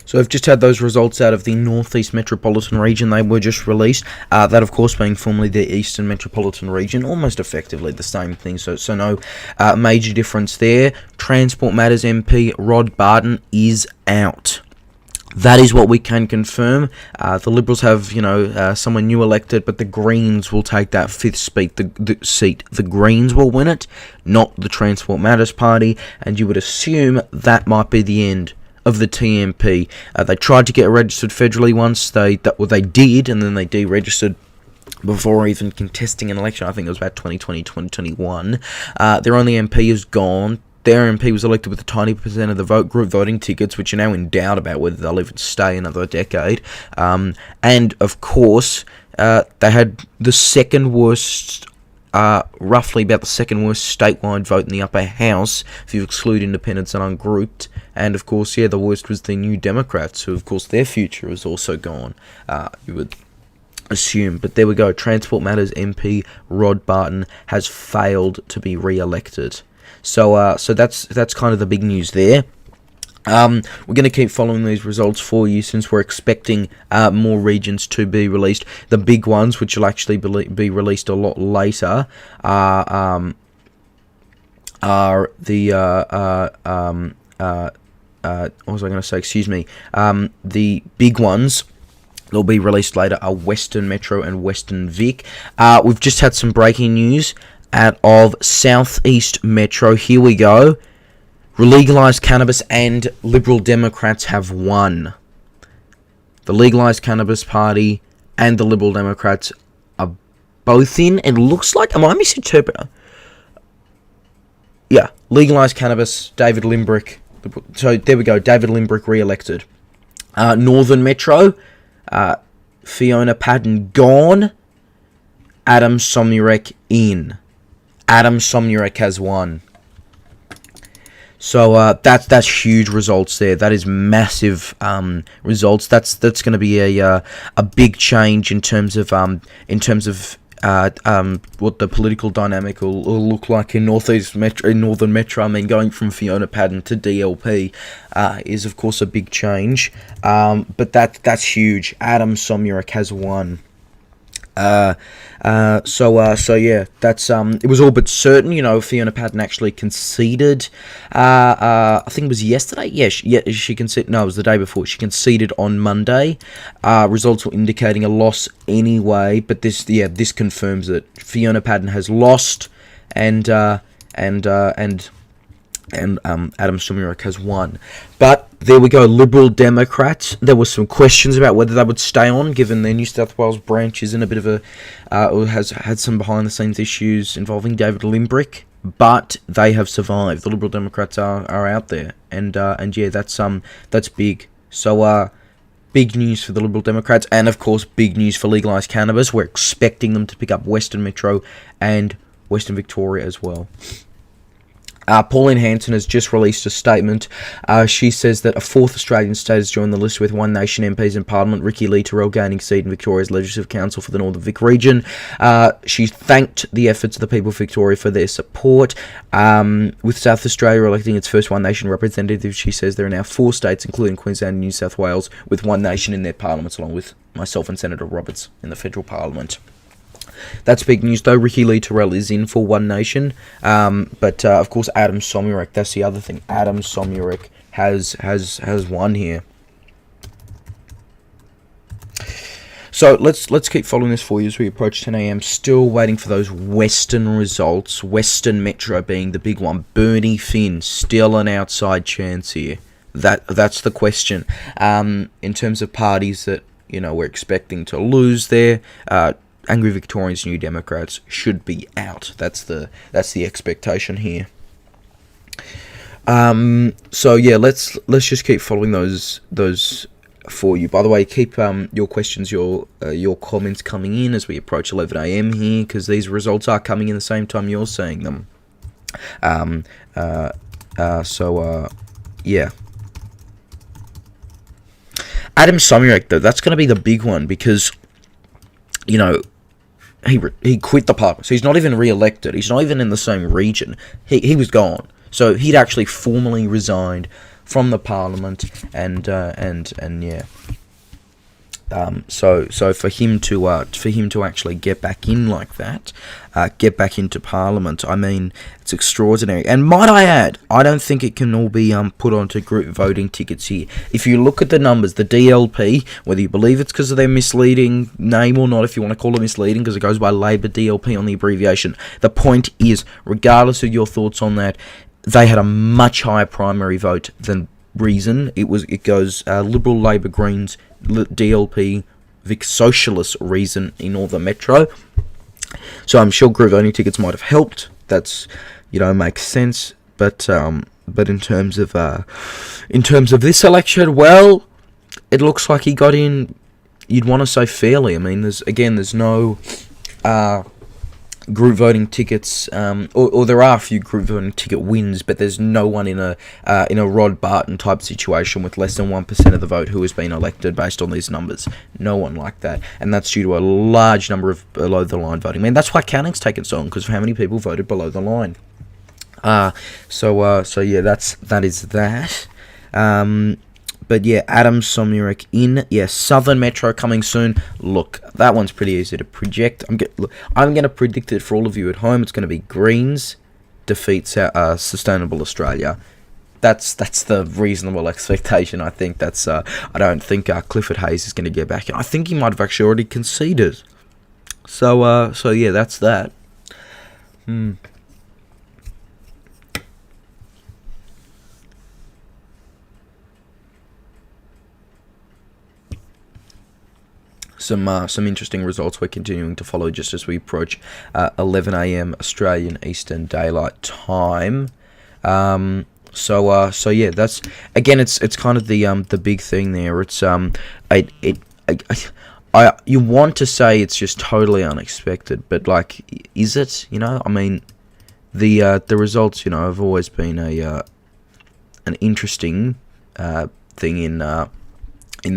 So I've just had those results out of the Northeast Metropolitan Region. They were just released. That, of course, being formerly the Eastern Metropolitan Region, almost effectively the same thing. So no major difference there. Transport Matters MP Rod Barton is out. That is what we can confirm. The Liberals have, someone new elected, but the Greens will take that fifth seat. The Greens will win it, not the Transport Matters Party, and you would assume that might be the end of the TMP. They tried to get registered federally once. They did, and then they deregistered before even contesting an election. I think it was about 2020, 2021. Their only MP is gone. Their MP was elected with a tiny percent of the group voting tickets, which are now in doubt about whether they'll even stay another decade. And, of course, they had the second worst, roughly about the second worst statewide vote in the upper house, if you exclude independents and ungrouped. And, of course, the worst was the New Democrats, who, of course, their future is also gone, you would assume. But there we go. Transport Matters MP Rod Barton has failed to be re-elected. So that's kind of the big news there. We're going to keep following these results for you since we're expecting more regions to be released. The big ones, which will actually be released a lot later, are the what was I going to say? Excuse me. The big ones that'll be released later are Western Metro and Western Vic. We've just had some breaking news out of Southeast Metro. Here we go. Legalised cannabis and Liberal Democrats have won. The Legalised Cannabis Party and the Liberal Democrats are both in. It looks like... Am I misinterpreting? Yeah. Legalised cannabis, David Limbrick. So there we go. David Limbrick re-elected. Northern Metro, Fiona Padden gone. Adam Somyurek in. Adam Somyurek has won. So that's huge results there. That is massive results. That's going to be a big change in terms of what the political dynamic will look like in Northern Metro. I mean, going from Fiona Padden to DLP is of course a big change. But that's huge. Adam Somyurek has won. So yeah, that's it was all but certain. Fiona Padden actually conceded. I think it was yesterday. Yeah, she conceded. No, it was the day before. She conceded on Monday. Results were indicating a loss anyway, but this confirms that Fiona Padden has lost, and Adam Somyurek has won. But there we go, Liberal Democrats. There were some questions about whether they would stay on, given their New South Wales branch is in a bit of a... has had some behind-the-scenes issues involving David Limbrick, but they have survived. The Liberal Democrats are out there, and yeah, that's big. So, big news for the Liberal Democrats, and of course, big news for legalised cannabis. We're expecting them to pick up Western Metro and Western Victoria as well. Pauline Hanson has just released a statement. She says that a fourth Australian state has joined the list with One Nation MPs in Parliament, Ricky Lee-Terrell gaining seat in Victoria's Legislative Council for the Northern Vic region. She thanked the efforts of the people of Victoria for their support. With South Australia electing its first One Nation representative, she says there are now 4 states, including Queensland and New South Wales, with One Nation in their parliaments, along with myself and Senator Roberts in the federal parliament. That's big news, though. Ricky Lee-Terrell is in for One Nation. But of course, Adam Somyurek, that's the other thing. Adam Somyurek has won here. So let's keep following this for you as we approach 10 a.m. Still waiting for those Western results. Western Metro being the big one. Bernie Finn, still an outside chance here. That's the question. In terms of parties that, we're expecting to lose there, Angry Victorians, New Democrats should be out. That's the expectation here. So yeah, let's just keep following those for you. By the way, keep your questions, your comments coming in as we approach 11 a.m. here, because these results are coming in the same time you're seeing them. Yeah. Adam Somyurek, though, that's going to be the big one, because he quit the party, so he's not even re-elected. He's not even in the same region. He was gone. So he'd actually formally resigned from the Parliament, and yeah. So for him to actually get back in like that, get back into Parliament, I mean, it's extraordinary. And might I add, I don't think it can all be put onto group voting tickets here. If you look at the numbers, the DLP, whether you believe it's because of their misleading name or not, if you want to call it misleading, because it goes by Labor DLP on the abbreviation, the point is, regardless of your thoughts on that, they had a much higher primary vote than Reason. It goes Liberal, Labor, Greens, DLP, Vic Socialist, Reason in all the Metro. So I'm sure group voting tickets might have helped. That's, makes sense. But in terms of this election, well, it looks like he got in. You'd want to say fairly. I mean, there's no group voting tickets, or there are a few group voting ticket wins, but there's no one in a Rod Barton type situation with less than 1% of the vote who has been elected based on these numbers. No one like that, and that's due to a large number of below the line voting. I mean, that's why counting's taken so long, because of how many people voted below the line. So yeah, that is that. But yeah, Adam Somyurek in. Yeah, Southern Metro coming soon. Look, that one's pretty easy to project. I'm going to predict it for all of you at home. It's going to be Greens defeats Sustainable Australia. That's the reasonable expectation. I think that's. I don't think Clifford Hayes is going to get back in. I think he might have actually already conceded. So yeah, that's that. Some interesting results we're continuing to follow just as we approach 11 a.m. Australian Eastern Daylight Time. So yeah, that's again, it's kind of the big thing there. It's you want to say it's just totally unexpected, but like, is it? I mean, the results, have always been an interesting thing in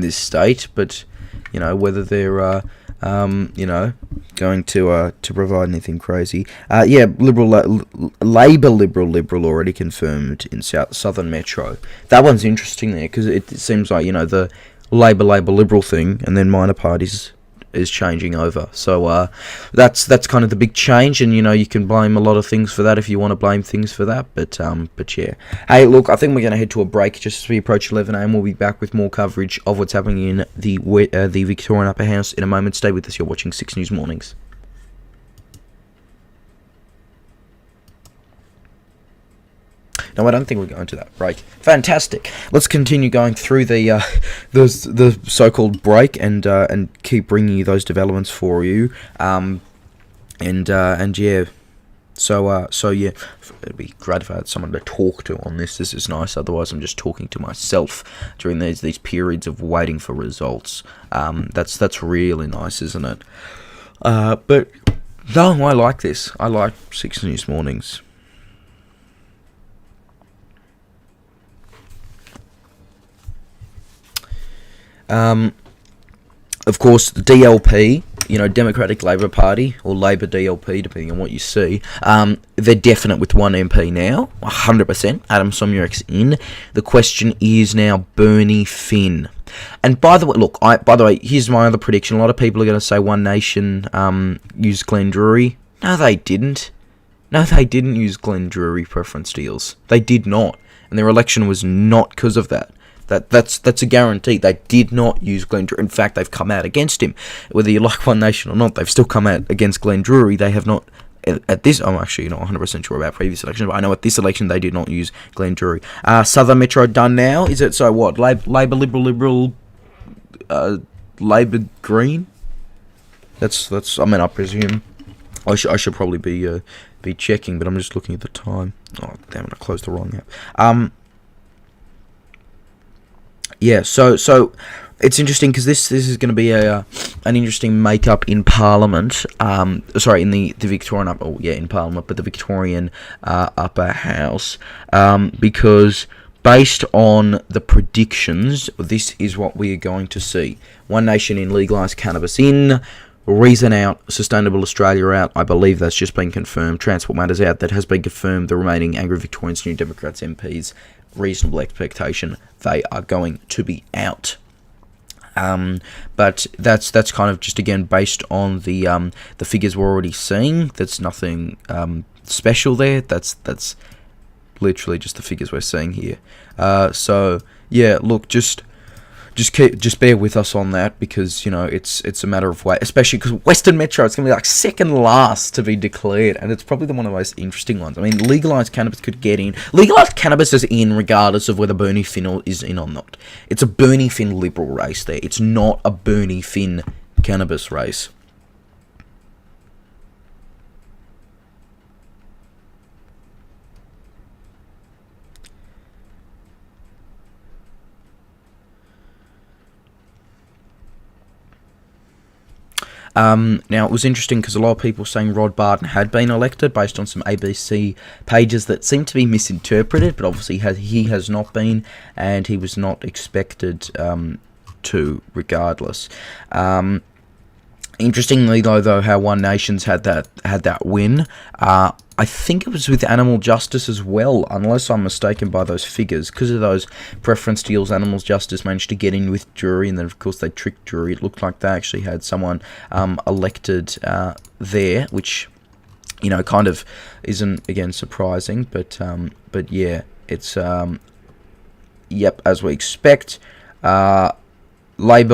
this state, but whether they're going to provide anything crazy. Yeah, Liberal already confirmed in Southern Metro. That one's interesting there, because it seems like the Labor Liberal thing, and then minor parties is changing over. So that's kind of the big change, and you can blame a lot of things for that if you want to blame things for that. But yeah. Hey, look, I think we're going to head to a break just as we approach 11 a.m. We'll be back with more coverage of what's happening in the Victorian Upper House in a moment. Stay with us. You're watching 6 News Mornings. No, I don't think we're going to that break. Fantastic. Let's continue going through the so-called break and keep bringing you those developments for you. And yeah. So yeah, it'd be great if I had someone to talk to on this. This is nice. Otherwise, I'm just talking to myself during these periods of waiting for results. That's really nice, isn't it? But no, I like this. I like 6 News Mornings. Of course, the DLP, Democratic Labour Party, or Labour DLP, depending on what you see, they're definite with one MP now, 100%. Adam Somyurek's in. The question is now Bernie Finn. And by the way, look, here's my other prediction. A lot of people are going to say One Nation used Glenn Drury. No, they didn't. No, they didn't use Glenn Drury preference deals. They did not. And their election was not because of that. That's a guarantee. They did not use Glenn Drury. In fact, they've come out against him. Whether you like One Nation or not, they've still come out against Glenn Drury. They have not, at this, I'm actually not 100% sure about previous elections, but I know at this election they did not use Glenn Drury. Southern Metro done now. Is it so what? Labor, Liberal, Labor, Green? That's. I mean, I presume. I should probably be checking, but I'm just looking at the time. Oh, damn it, I closed the wrong app. Yeah, so it's interesting because this is going to be an interesting make-up in Parliament. Sorry, in the Victorian in Parliament, but the Victorian Upper House, because based on the predictions, this is what we are going to see: One Nation in, legalised cannabis in, Reason out, Sustainable Australia out. I believe that's just been confirmed. Transport Matters out. That has been confirmed. The remaining Anglo Victorians, New Democrats MPs reasonable expectation they are going to be out. But that's kind of just, again, based on the figures we're already seeing. That's nothing special there. That's literally just the figures we're seeing here. So yeah, look, just bear with us on that, because it's a matter of weight, especially because Western Metro, it's gonna be like second last to be declared, and it's probably one of the most interesting ones. I mean, legalized cannabis could get in. Legalized cannabis is in regardless of whether Bernie Finn is in or not. It's a Bernie Finn Liberal race there. It's not a Bernie Finn cannabis race. Now, it was interesting because a lot of people saying Rod Barton had been elected based on some ABC pages that seem to be misinterpreted, but obviously he has not been, and he was not expected to, regardless. Interestingly, though, how One Nations had that win. I think it was with Animal Justice as well, unless I'm mistaken by those figures. Because of those preference deals, Animal Justice managed to get in with jury, and then, of course, they tricked jury. It looked like they actually had someone elected there, which, kind of isn't, again, surprising. But yeah, it's, yep, as we expect. Labor,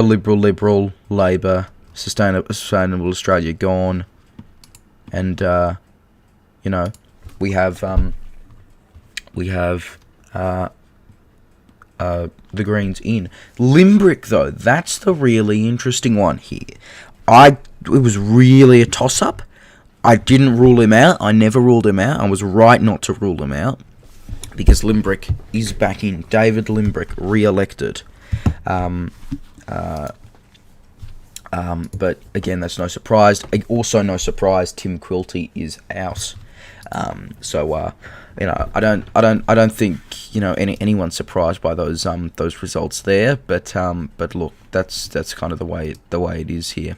Liberal, Labor, Sustainable Australia gone, and we have the Greens in. Limbrick, though, that's the really interesting one here. It was really a toss-up. I didn't rule him out. I never ruled him out. I was right not to rule him out, because Limbrick is back in. David Limbrick, re-elected. But again, that's no surprise. Also, no surprise, Tim Quilty is out. So I don't think anyone's surprised by those results there. But look, that's kind of the way it is here.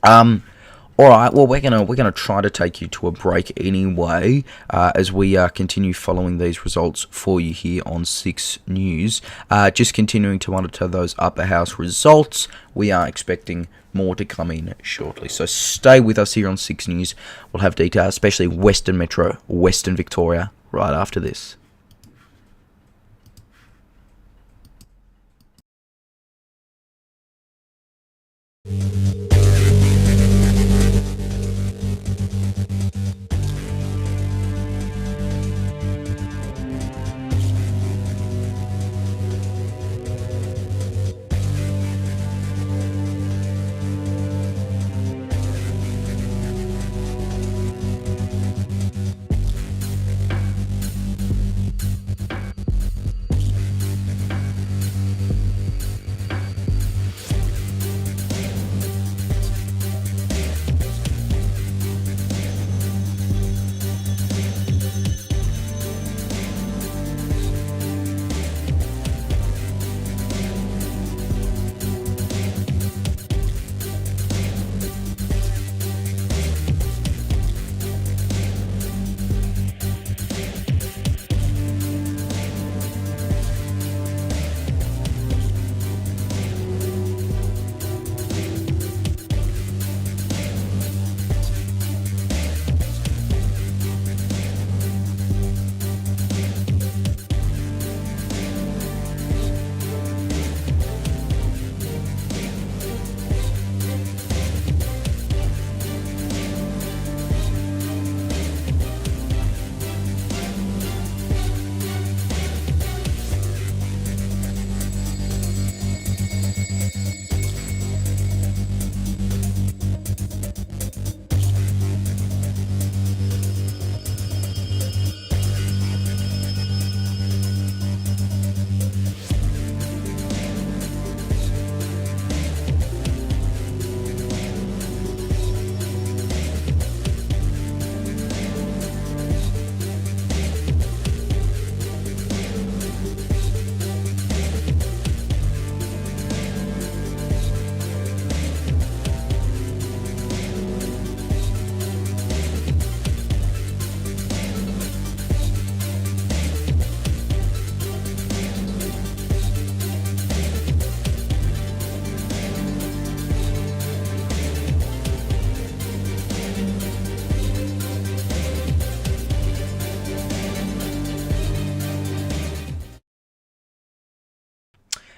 All right, well, we're gonna try to take you to a break anyway, as we continue following these results for you here on 6 News. Just continuing to monitor those upper house results. We are expecting more to come in shortly, so stay with us here on 6 News. We'll have details, especially Western Metro, Western Victoria, right after this.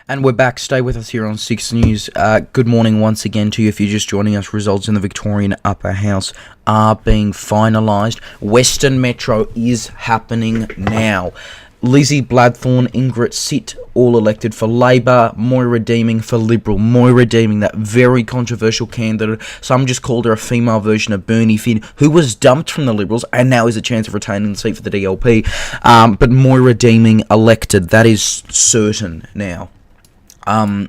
And we're back. Stay with us here on 6 News. Good morning once again to you. If you're just joining us, results in the Victorian Upper House are being finalised. Western Metro is happening now. Lizzie Bladthorne, Ingrid Sitt, all elected for Labor. Moira Deeming for Liberal. Moira Deeming, that very controversial candidate. Some just called her a female version of Bernie Finn, who was dumped from the Liberals and now has a chance of retaining the seat for the DLP. But Moira Deeming elected. That is certain now. Yeah,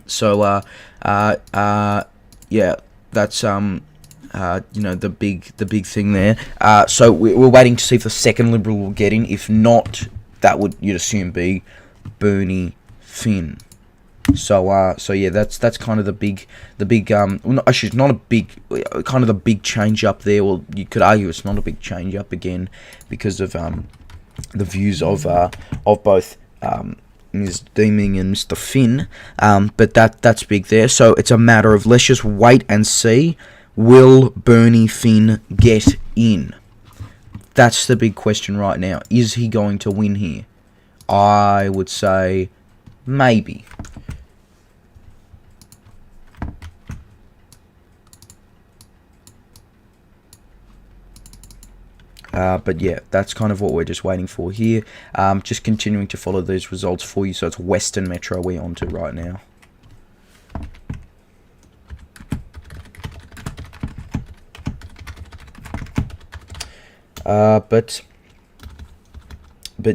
that's the big thing there. So we're waiting to see if the second Liberal will get in. If not, that would, you'd assume, be Bernie Finn. So yeah, that's kind of the big actually it's not a big, kind of the big change up there. Well, you could argue it's not a big change up again because of the views of both Ms. Deeming and Mr. Finn, but that's big there. So it's a matter of, let's just wait and see, will Bernie Finn get in? That's the big question right now. Is he going to win here? I would say maybe. But yeah, that's kind of what we're just waiting for here. Just continuing to follow these results for you. So it's Western Metro we're on to right now. But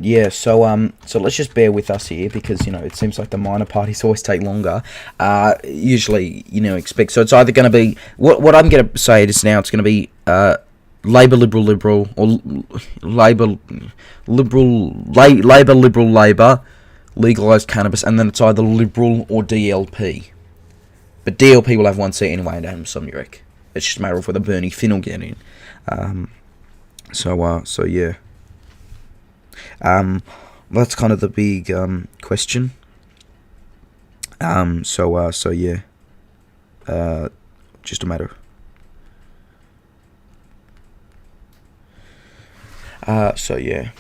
yeah, so let's just bear with us here, because it seems like the minor parties always take longer. Usually, expect, so it's either going to be what I'm going to say just now. It's going to be Labor, Liberal, Liberal, or Labor, legalised cannabis, and then it's either Liberal or DLP. But DLP will have one seat anyway, and Adam Somurek. It's just a matter of whether Bernie Finn will get in. So yeah. That's kind of the big question. So yeah. Just a matter. So yeah.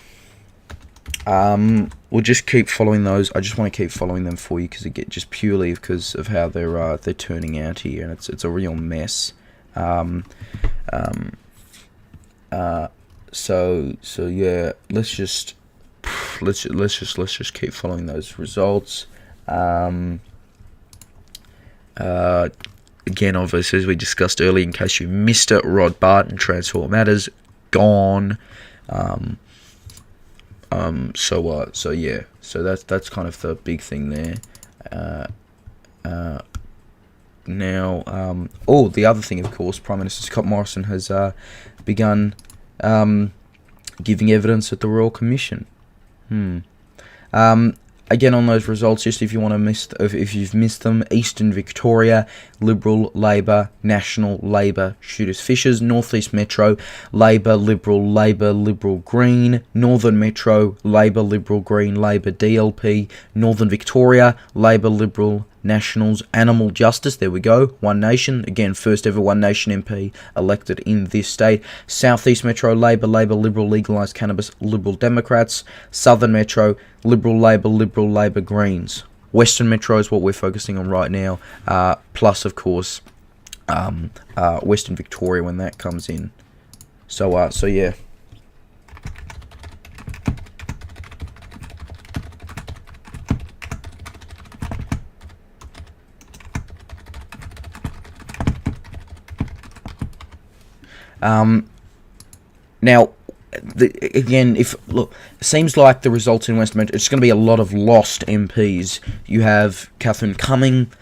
We'll just keep following those. I just want to keep following them for you, just purely because of how they're turning out here, and it's a real mess. So yeah, let's just keep following those results. Again, obviously, as we discussed earlier, in case you missed it, Rod Barton, Transport Matters, gone. So yeah, so that's kind of the big thing there. Now, the other thing, of course, Prime Minister Scott Morrison has begun giving evidence at the Royal Commission. Again, on those results, just if you want to if you've missed them, Eastern Victoria, Liberal, Labor, National, Labor, Shooters Fishers. North East Metro, Labor, Liberal, Green. Northern Metro, Labor, Green, Labor, DLP. Northern Victoria, Labor, Liberal, Nationals, Animal Justice. There we go. One Nation. Again, first ever One Nation MP elected in this state. Southeast Metro, Labor, Liberal, legalised cannabis, Liberal Democrats. Southern Metro, Liberal, Labor, Greens. Western Metro is what we're focusing on right now. Plus, of course, Western Victoria when that comes in. So yeah. Now, it seems like the results in Western Metro, it's going to be a lot of lost MPs. You have Catherine Cumming,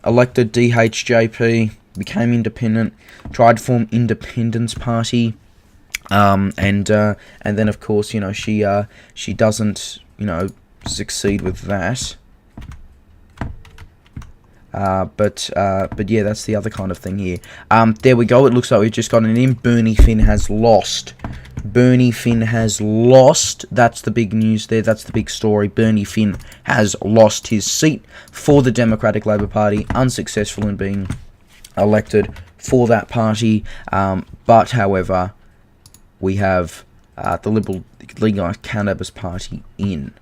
elected DHJP, became independent, tried to form Independence Party, and then of course she doesn't succeed with that. But yeah, that's the other kind of thing here. There we go. It looks like we've just got an in. Bernie Finn has lost. That's the big news there. That's the big story. Bernie Finn has lost his seat for the Democratic Labour Party, unsuccessful in being elected for that party. But however, we have the Liberal Legalised Cannabis Party in.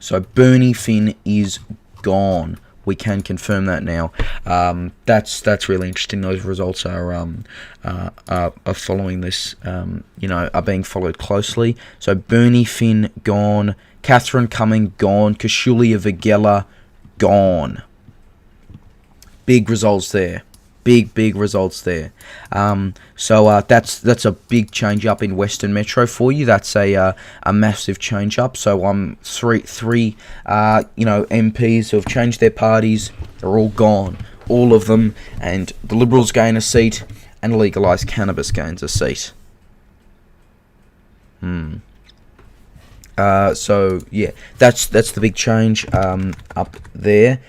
So Bernie Finn is gone. We can confirm that now. That's really interesting. Those results are following this. Are being followed closely. So Bernie Finn gone. Catherine Cumming gone. Kashulia Vagella gone. Big results there. Big results there. So that's a big change up in Western Metro for you. That's a massive change up. So three MPs who have changed their parties. They're all gone, all of them, and the Liberals gain a seat, and legalised cannabis gains a seat. So yeah, that's the big change up there.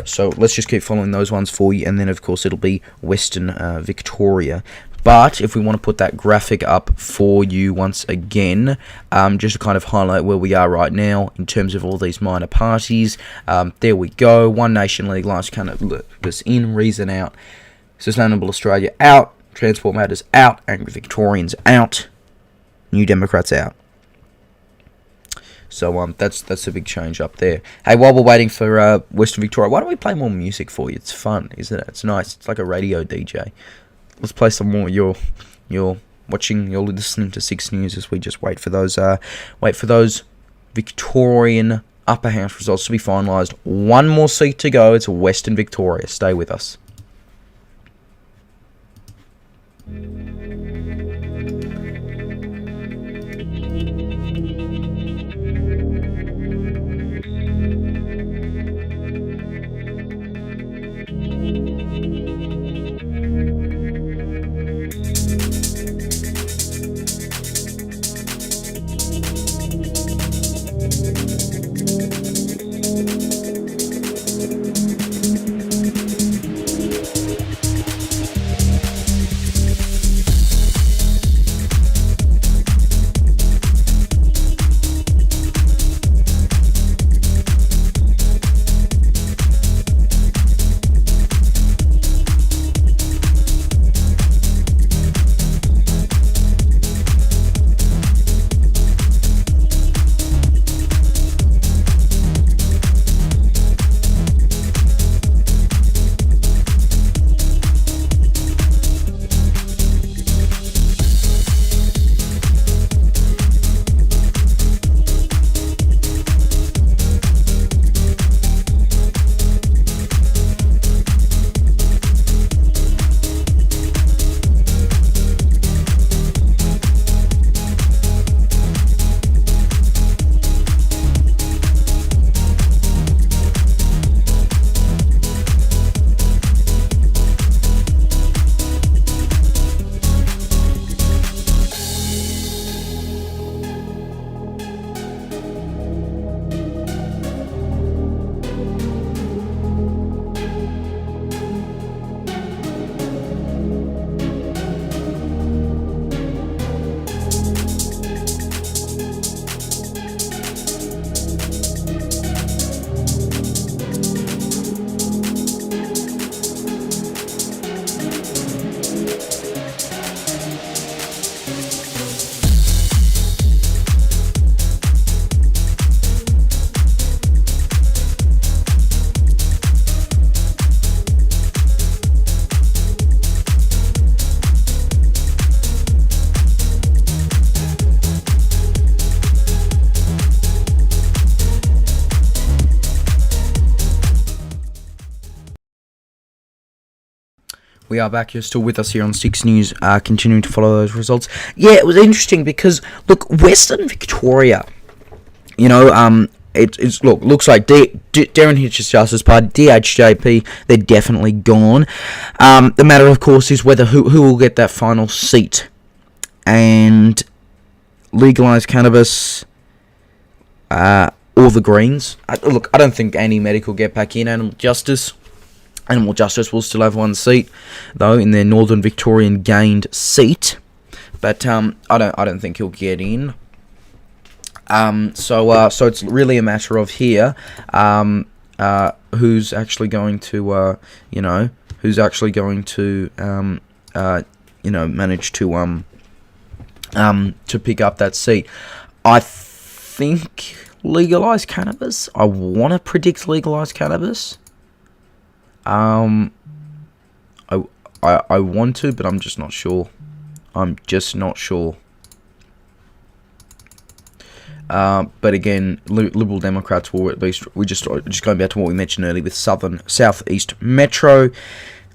So let's just keep following those ones for you, and then of course it'll be Western Victoria. But if we want to put that graphic up for you once again, just to kind of highlight where we are right now in terms of all these minor parties, there we go. One Nation legalised cannabis in, Reason out, Sustainable Australia out, Transport Matters out, Angry Victorians out, New Democrats out. So that's a big change up there. Hey, while we're waiting for Western Victoria, why don't we play more music for you? It's fun, isn't it? It's nice. It's like a radio DJ. Let's play some more. You're listening to 6 News as we just wait for those Victorian upper house results to be finalised. One more seat to go. It's Western Victoria. Stay with us. We are back. You're still with us here on 6 News, continuing to follow those results. Yeah, it was interesting because, look, Western Victoria, looks like Darren Hitch's Justice Party, DHJP, they're definitely gone. The matter, of course, is whether who will get that final seat. And legalised cannabis, or the Greens. I don't think any medical get back in. Animal Justice will still have one seat, though, in their Northern Victorian gained seat. But I don't think he'll get in. So it's really a matter of here, who's actually going to, manage to pick up that seat. I think, legalize cannabis. I want to predict legalize cannabis. I want to, but I'm just not sure. But again, Liberal Democrats will, at least, we're just going back to what we mentioned earlier with Southeast Metro.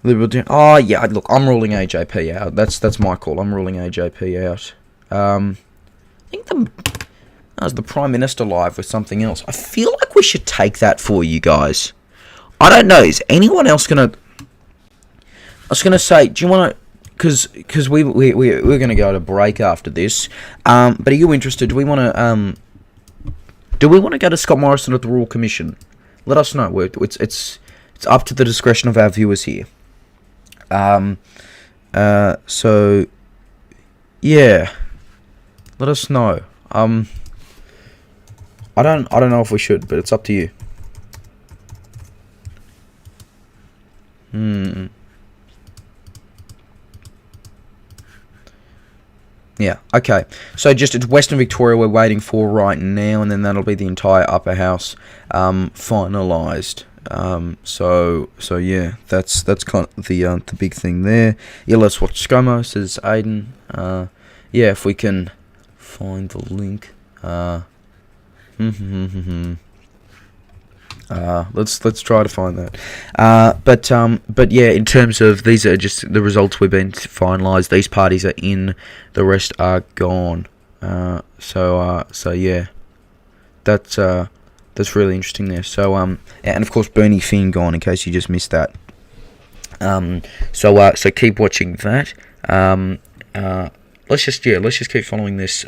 Oh yeah, look, I'm ruling AJP out. That's my call. I'm ruling AJP out. I think the Prime Minister live with something else. I feel like we should take that for you guys. I don't know. Is anyone else gonna? I was gonna say, do you want to? Because we're gonna go to break after this. But are you interested? Do we want to go to Scott Morrison at the Royal Commission? Let us know. It's up to the discretion of our viewers here. So yeah, let us know. I don't know if we should, but it's up to you. Yeah, okay. So it's Western Victoria we're waiting for right now, and then that'll be the entire upper house finalised. So yeah, that's kind of the big thing there. Yeah, let's watch ScoMo, says Aiden. Yeah, if we can find the link. Let's try to find that. But yeah, in terms of, these are just the results we've been finalised. These parties are in, the rest are gone. So yeah, that's really interesting there. So and of course Bernie Finn gone, in case you just missed that. So keep watching that. Let's just keep following this.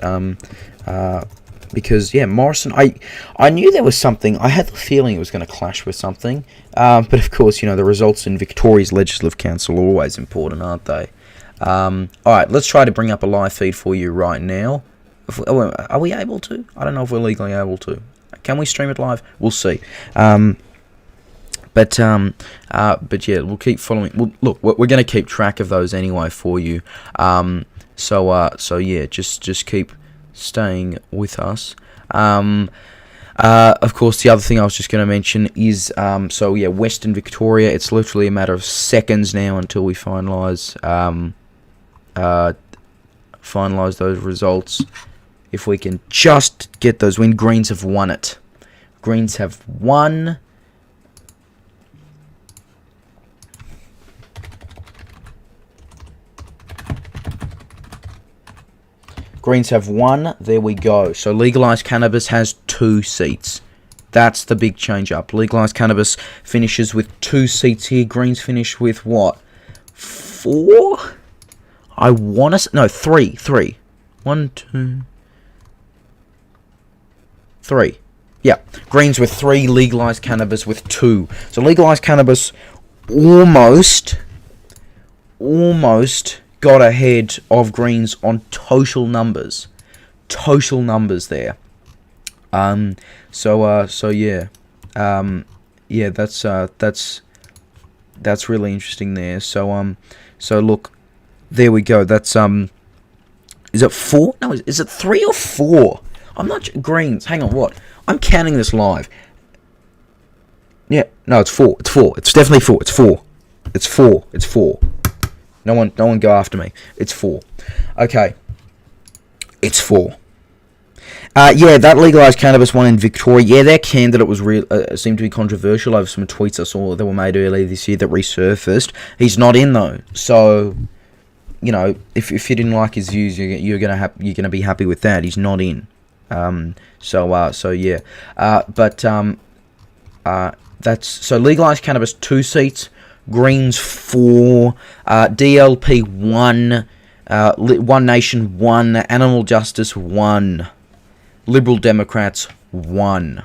Because yeah, Morrison, I knew there was something. I had the feeling it was going to clash with something. But of course, the results in Victoria's Legislative Council are always important, aren't they? Alright, let's try to bring up a live feed for you right now. Are we able to? I don't know if we're legally able to. Can we stream it live? We'll see. But yeah, we'll keep following. Well, look, we're going to keep track of those anyway for you. So yeah, just keep staying with us. Of course, the other thing I was just going to mention is, so yeah, Western Victoria, it's literally a matter of seconds now until we finalise those results. If we can just get those win. Greens have won it. Greens have won. Greens have won. There we go. So legalised cannabis has 2 seats. That's the big change up. Legalised cannabis finishes with 2 seats here. Greens finish with what? 4? I want to... No, 3. 3. 1, 2... 3. Yeah. Greens with 3. Legalised cannabis with 2. So legalised cannabis almost got ahead of Greens on total numbers. Total numbers there. So yeah. Yeah, that's really interesting there. So look, there we go. That's is it 4? No, is it 3 or 4? I'm not Greens. Hang on, what? I'm counting this live. Yeah, no, it's 4. It's 4. It's definitely 4. It's 4. It's 4. It's 4. No one go after me. It's 4. Okay. It's 4. Yeah, that legalised cannabis one in Victoria. Yeah, their candidate was seemed to be controversial over some tweets I saw that were made earlier this year that resurfaced. He's not in though. So, if you didn't like his views, you're gonna be happy with that. He's not in. So yeah. That's so legalised cannabis 2 seats. Greens 4, DLP 1, One Nation 1, Animal Justice 1, Liberal Democrats 1.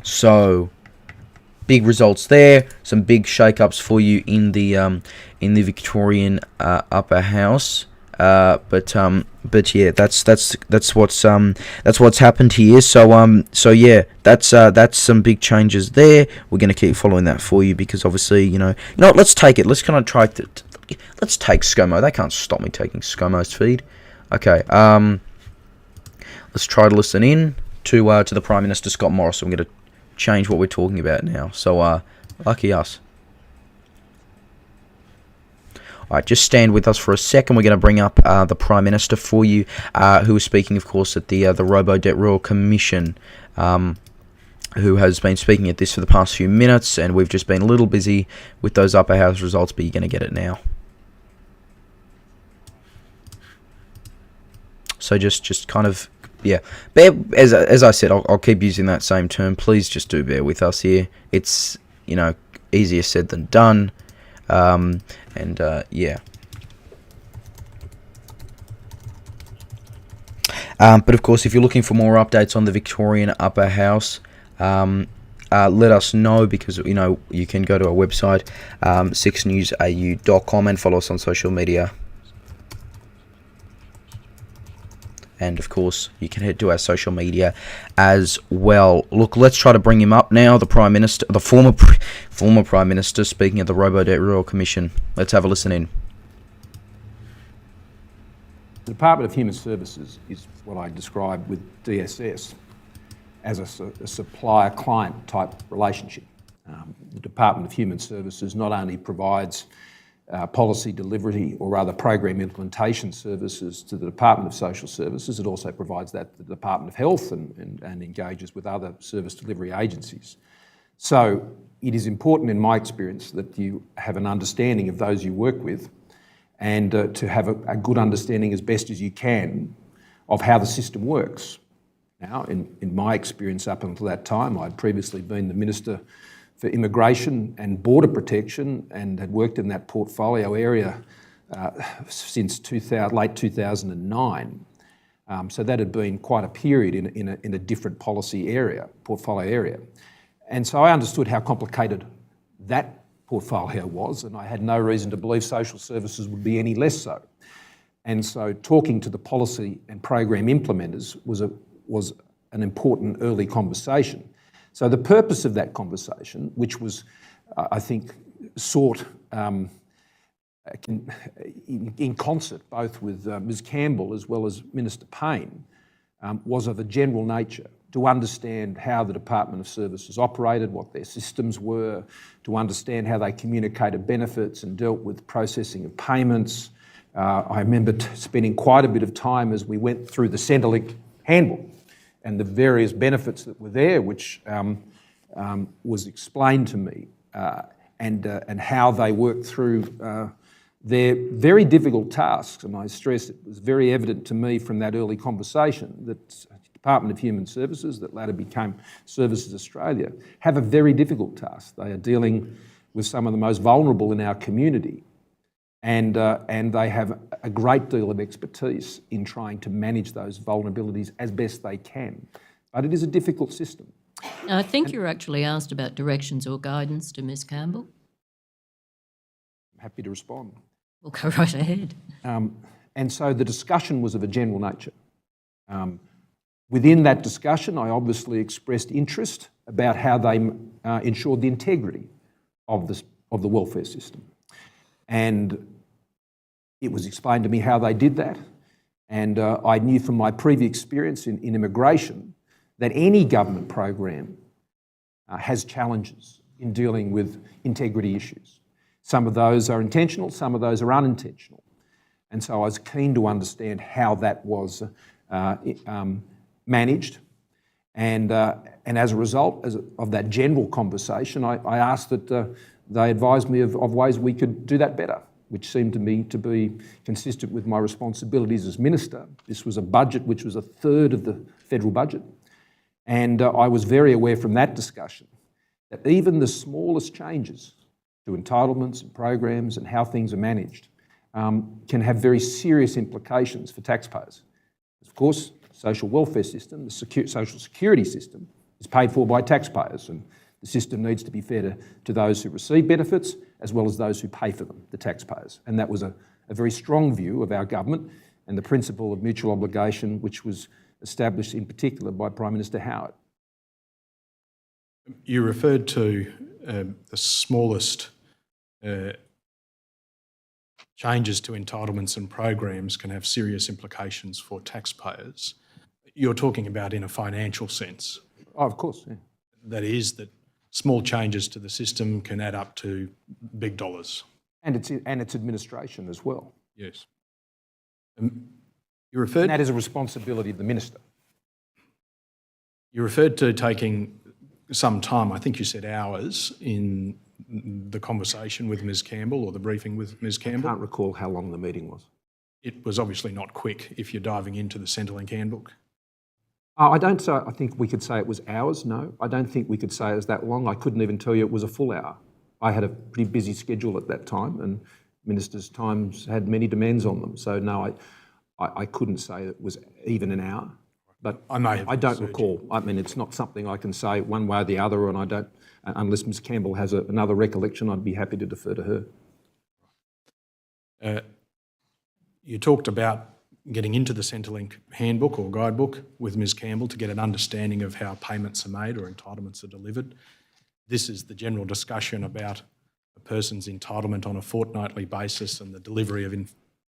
So big results there. Some big shake-ups for you in the Victorian upper house. But yeah, that's what's happened here. So yeah, that's some big changes there. We're gonna keep following that for you because obviously, you know what, let's take it. Let's kind of try to let's take ScoMo. They can't stop me taking ScoMo's feed. Okay, let's try to listen in. to the Prime Minister Scott Morrison. I'm going to change what we're talking about now. So lucky us. All right, just stand with us for a second. We're going to bring up the Prime Minister for you, who was speaking, of course, at the Robo-Debt Royal Commission, who has been speaking at this for the past few minutes, and we've just been a little busy with those upper house results, but you're going to get it now. So just kind of, yeah, as I said, I'll keep using that same term. Please just do bear with us here. It's, easier said than done. Yeah. But of course, if you're looking for more updates on the Victorian Upper House, let us know, because you can go to our website, SIXNewsAU.com, and follow us on social media. And of course, you can head to our social media as well. Look, let's try to bring him up now. The Prime Minister, the former Prime Minister, speaking at the Robo-Debt Royal Commission. Let's have a listen in. The Department of Human Services is what I describe with DSS as a supplier-client type relationship. The Department of Human Services not only provides policy delivery, or rather program implementation services, to the Department of Social Services, it also provides that to the Department of Health and engages with other service delivery agencies. So it is important, in my experience, that you have an understanding of those you work with, and to have a good understanding as best as you can of how the system works. Now, in my experience up until that time, I'd previously been the Minister for Immigration and Border Protection and had worked in that portfolio area since late 2009. So that had been quite a period in a different portfolio area. And so I understood how complicated that portfolio was, and I had no reason to believe social services would be any less so. And so talking to the policy and program implementers was an important early conversation. So the purpose of that conversation, which was, I think, sought in concert both with Ms Campbell as well as Minister Payne, was of a general nature, to understand how the Department of Services operated, what their systems were, to understand how they communicated benefits and dealt with processing of payments. I remember spending quite a bit of time as we went through the Centrelink handbook and the various benefits that were there, which was explained to me, and how they worked through their very difficult tasks. And I stress it was very evident to me from that early conversation that the Department of Human Services, that later became Services Australia, have a very difficult task. They are dealing with some of the most vulnerable in our community, and they have a great deal of expertise in trying to manage those vulnerabilities as best they can. But it is a difficult system. Now, I think you were actually asked about directions or guidance to Ms Campbell. I'm happy to respond. Well, go right ahead. And so the discussion was of a general nature. Within that discussion, I obviously expressed interest about how they ensured the integrity of the welfare system. And it was explained to me how they did that. And I knew from my previous experience in immigration that any government program has challenges in dealing with integrity issues. Some of those are intentional, some of those are unintentional. And so I was keen to understand how that was managed. And as a result of that general conversation, I asked that they advised me of ways we could do that better, which seemed to me to be consistent with my responsibilities as Minister. This was a budget which was a third of the federal budget. And I was very aware from that discussion that even the smallest changes to entitlements and programs and how things are managed can have very serious implications for taxpayers. Of course, the social welfare system, the social security system, is paid for by taxpayers, and the system needs to be fair to those who receive benefits as well as those who pay for them, the taxpayers. And that was a very strong view of our government and the principle of mutual obligation, which was established in particular by Prime Minister Howard. You referred to the smallest changes to entitlements and programs can have serious implications for taxpayers. You're talking about in a financial sense. Oh, of course, yeah. That is, that small changes to the system can add up to big dollars. And its administration as well. Yes. You referred And that is a responsibility of the minister. You referred to taking some time, I think you said hours, in the conversation with Ms Campbell or the briefing with Ms I Campbell. can't recall how long the meeting was. It was obviously not quick if you're diving into the Centrelink handbook. I think we could say it was hours, no. I don't think we could say it was that long. I couldn't even tell you it was a full hour. I had a pretty busy schedule at that time, and ministers' times had many demands on them. So no, I couldn't say it was even an hour. But I don't recall. I mean, it's not something I can say one way or the other, and I don't, unless Ms Campbell has another recollection, I'd be happy to defer to her. You talked about getting into the Centrelink handbook or guidebook with Ms Campbell to get an understanding of how payments are made or entitlements are delivered. This is the general discussion about a person's entitlement on a fortnightly basis and the delivery of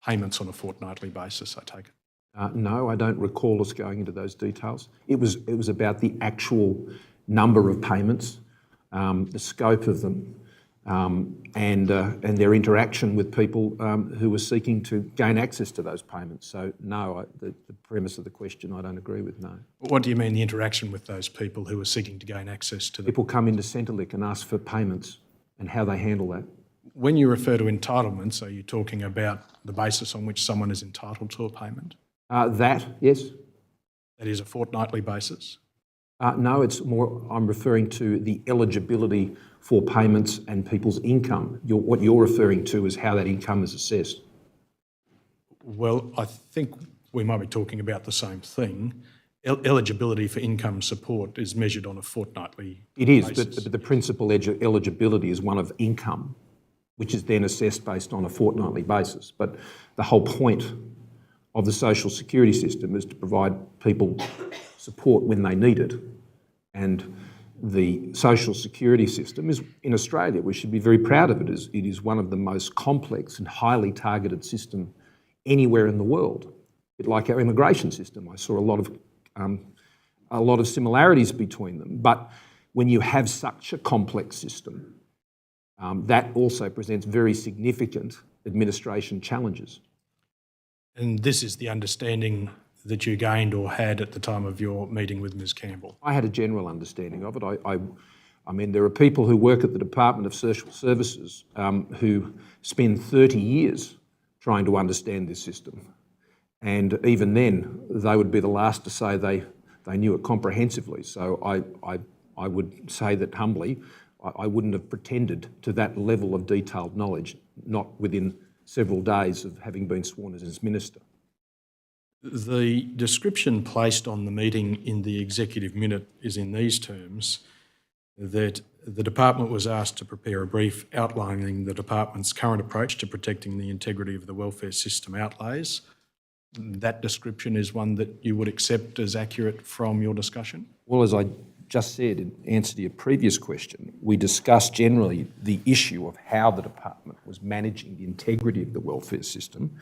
payments on a fortnightly basis, I take it. No, I don't recall us going into those details. It was about the actual number of payments, the scope of them, and their interaction with people who were seeking to gain access to those payments. So no, the premise of the question I don't agree with, no. What do you mean the interaction with those people who are seeking to gain access to the... People come into Centrelink and ask for payments and how they handle that. When you refer to entitlements, are you talking about the basis on which someone is entitled to a payment? Yes. That is a fortnightly basis? No, it's more, I'm referring to the eligibility for payments and people's income. What you're referring to is how that income is assessed. Well, I think we might be talking about the same thing. Eligibility for income support is measured on a fortnightly basis. But the principal eligibility is one of income, which is then assessed based on a fortnightly basis. But the whole point of the social security system is to provide people support when they need it. And the social security system is, in Australia, we should be very proud of it, it is one of the most complex and highly targeted system anywhere in the world. A bit like our immigration system. I saw a lot of similarities between them. But when you have such a complex system, that also presents very significant administration challenges. And this is the understanding that you gained or had at the time of your meeting with Ms Campbell? I had a general understanding of it. I mean, there are people who work at the Department of Social Services who spend 30 years trying to understand this system. And even then, they would be the last to say they knew it comprehensively. So I would say that humbly, I wouldn't have pretended to that level of detailed knowledge, not within several days of having been sworn as its minister. The description placed on the meeting in the executive minute is in these terms, that the department was asked to prepare a brief outlining the department's current approach to protecting the integrity of the welfare system outlays. That description is one that you would accept as accurate from your discussion? Well, as I just said in answer to your previous question, we discussed generally the issue of how the department was managing the integrity of the welfare system,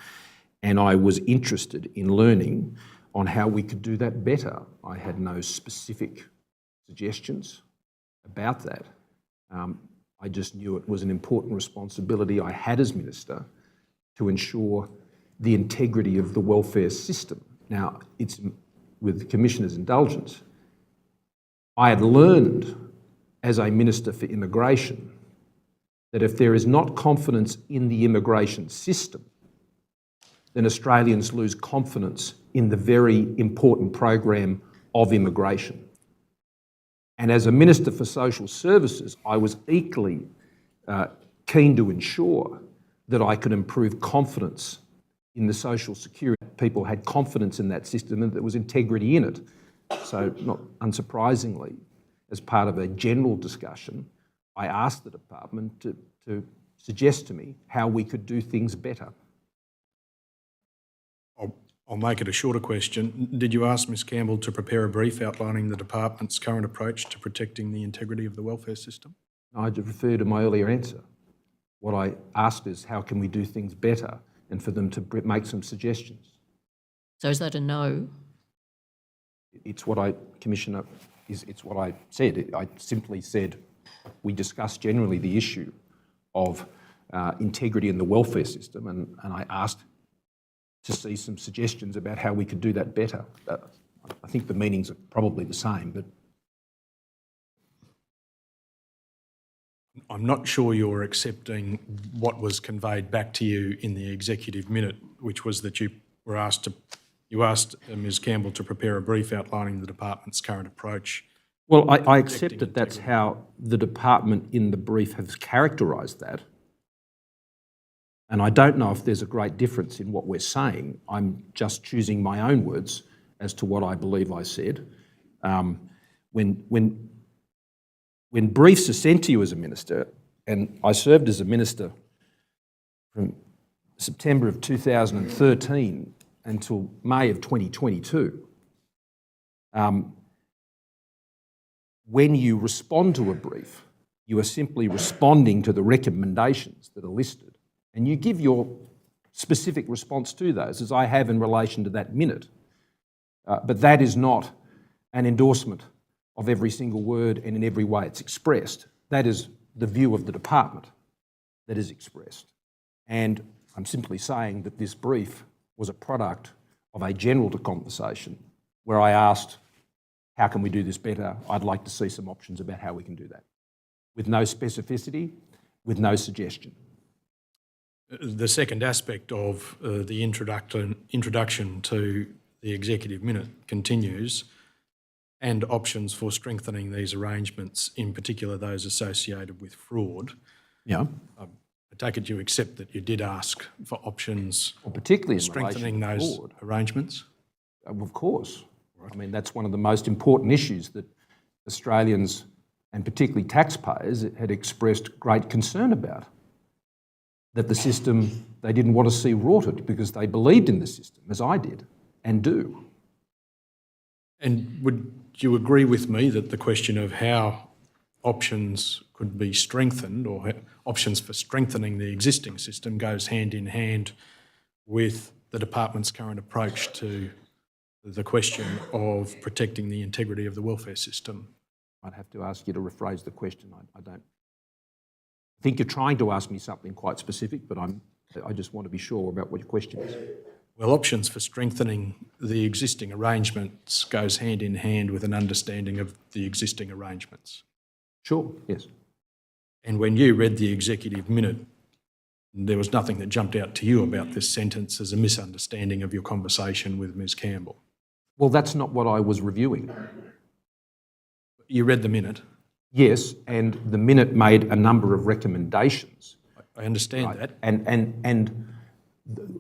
and I was interested in learning on how we could do that better. I had no specific suggestions about that. I just knew it was an important responsibility I had as minister to ensure the integrity of the welfare system. Now, it's with the Commissioner's indulgence, I had learned as a Minister for Immigration that if there is not confidence in the immigration system, then Australians lose confidence in the very important program of immigration. And as a Minister for Social Services, I was equally keen to ensure that I could improve confidence in the social security. People had confidence in that system and there was integrity in it. So, not unsurprisingly, as part of a general discussion, I asked the department to suggest to me how we could do things better. I'll make it a shorter question. Did you ask Ms Campbell to prepare a brief outlining the department's current approach to protecting the integrity of the welfare system? I'd refer to my earlier answer. What I asked is how can we do things better and for them to make some suggestions. So is that a no? It's what I, Commissioner, it's what I said. I simply said we discussed generally the issue of integrity in the welfare system, and I asked to see some suggestions about how we could do that better. I think the meanings are probably the same, but I'm not sure you're accepting what was conveyed back to you in the executive minute, which was that you asked Ms Campbell to prepare a brief outlining the department's current approach. well, I accept that that's how the department in the brief has characterised that. And I don't know if there's a great difference in what we're saying. I'm just choosing my own words as to what I believe I said. When briefs are sent to you as a minister, and I served as a minister from September of 2013 until May of 2022, when you respond to a brief, you are simply responding to the recommendations that are listed, and you give your specific response to those, as I have in relation to that minute. But that is not an endorsement of every single word and in every way it's expressed. That is the view of the department that is expressed. And I'm simply saying that this brief was a product of a general conversation where I asked, how can we do this better? I'd like to see some options about how we can do that. With no specificity, with no suggestion. The second aspect of the introduction to the executive minute continues, and options for strengthening these arrangements, in particular those associated with fraud. Yeah. I take it you accept that you did ask for options, Well, particularly in strengthening relation to those fraud. arrangements? Of course. Right. I mean, that's one of the most important issues that Australians, and particularly taxpayers, had expressed great concern about. That the system, they didn't want to see rorted because they believed in the system, as I did, and do. And would you agree with me that the question of how options could be strengthened, or options for strengthening the existing system, goes hand in hand with the department's current approach to the question of protecting the integrity of the welfare system? I'd have to ask you to rephrase the question. I don't think you're trying to ask me something quite specific, but I just want to be sure about what your question is. Well, options for strengthening the existing arrangements goes hand in hand with an understanding of the existing arrangements. Sure, yes. And when you read the executive minute, there was nothing that jumped out to you about this sentence as a misunderstanding of your conversation with Ms Campbell. Well, that's not what I was reviewing. You read the minute. Yes, and the minute made a number of recommendations. I understand that. And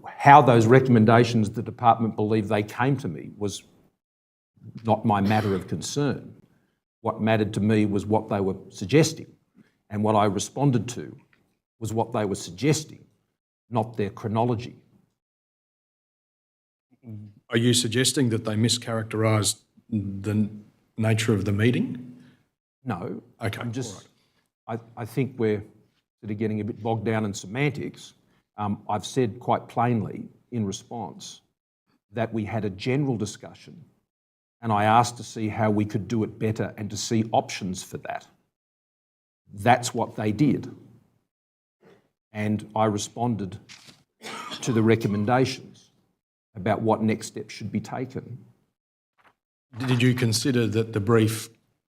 how those recommendations the department believed they came to me was not my matter of concern. What mattered to me was what they were suggesting, and what I responded to was what they were suggesting, not their chronology. Are you suggesting that they mischaracterised the nature of the meeting? No. Okay, I'm just, all right. I think we're sort of getting a bit bogged down in semantics. I've said quite plainly in response that we had a general discussion, and I asked to see how we could do it better and to see options for that. That's what they did. And I responded to the recommendations about what next steps should be taken. Did you consider that the brief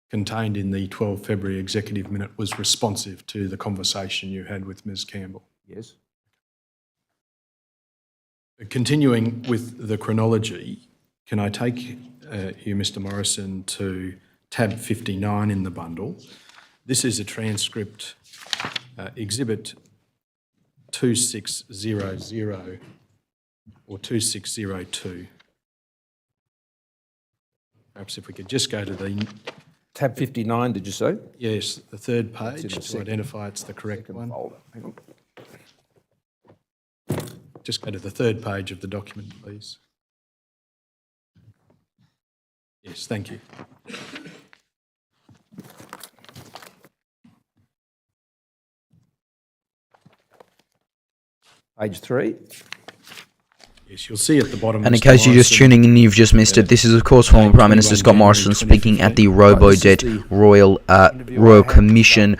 contained in the 12 February executive minute was responsive to the conversation you had with Ms Campbell? Yes. Continuing with the chronology, can I take you, Mr Morrison, to tab 59 in the bundle? This is a transcript, exhibit 2600 or 2602. Perhaps if we could just go to the... Tab 59, did you say? Yes, the third in page the to second- identify it's the correct Second one. folder. Hang on. Just go to the third page of the document, please. Yes, thank you. Page 3. Yes, you'll see at the bottom. And in Mr. case you're just Morrison, tuning in, you've just missed it. This is, of course, former Prime Minister Scott Morrison speaking at the Robo-Debt Royal Commission.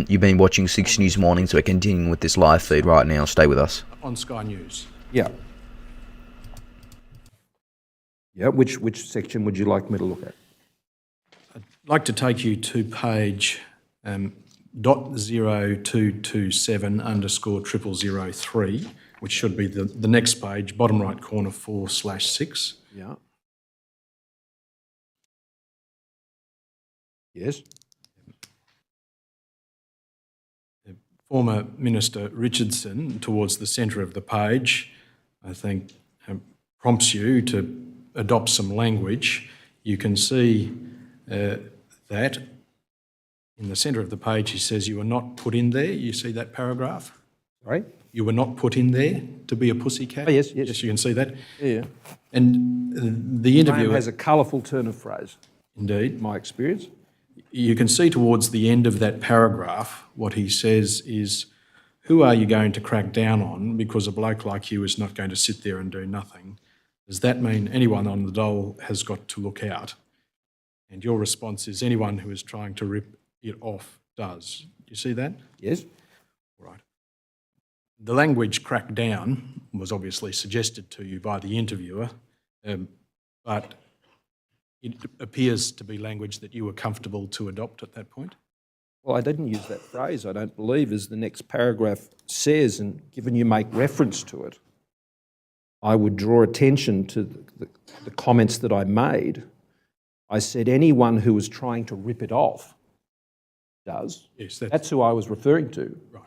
You've been watching 6 News Mornings. We're continuing with this live feed right now. Stay with us. on Sky News. Yeah. Yeah, which section would you like me to look at? I'd like to take you to page .0227_0003, which should be the next page, bottom right corner 4/6. Yeah. Yes. Former Minister Richardson, towards the centre of the page, I think prompts you to adopt some language. You can see that in the centre of the page he says you were not put in there. You see that paragraph? Sorry? You were not put in there to be a pussycat? Oh, yes, yes. Yes, you can see that. Yeah. And the interviewer... Graham has a colourful turn of phrase, Indeed. in my experience. You can see towards the end of that paragraph what he says is, who are you going to crack down on because a bloke like you is not going to sit there and do nothing? Does that mean anyone on the dole has got to look out? And your response is anyone who is trying to rip it off does. Do you see that? Yes. Right. The language crack down was obviously suggested to you by the interviewer, but it appears to be language that you were comfortable to adopt at that point. Well, I didn't use that phrase, I don't believe, as the next paragraph says, and given you make reference to it, I would draw attention to the comments that I made. I said anyone who was trying to rip it off does. Yes, That's who I was referring to. right.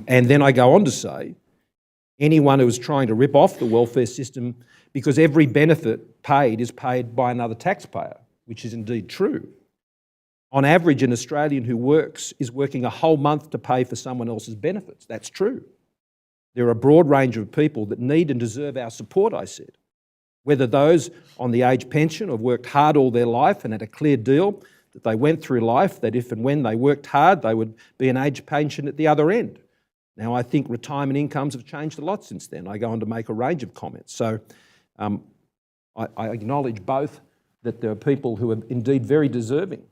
And then I go on to say anyone who is trying to rip off the welfare system, because every benefit paid is paid by another taxpayer, which is indeed true. On average, an Australian who works is working a whole month to pay for someone else's benefits. That's true. There are a broad range of people that need and deserve our support, I said. Whether those on the age pension have worked hard all their life and had a clear deal that they went through life, that if and when they worked hard, they would be an age pension at the other end. Now, I think retirement incomes have changed a lot since then. I go on to make a range of comments. So I acknowledge both that there are people who are indeed very deserving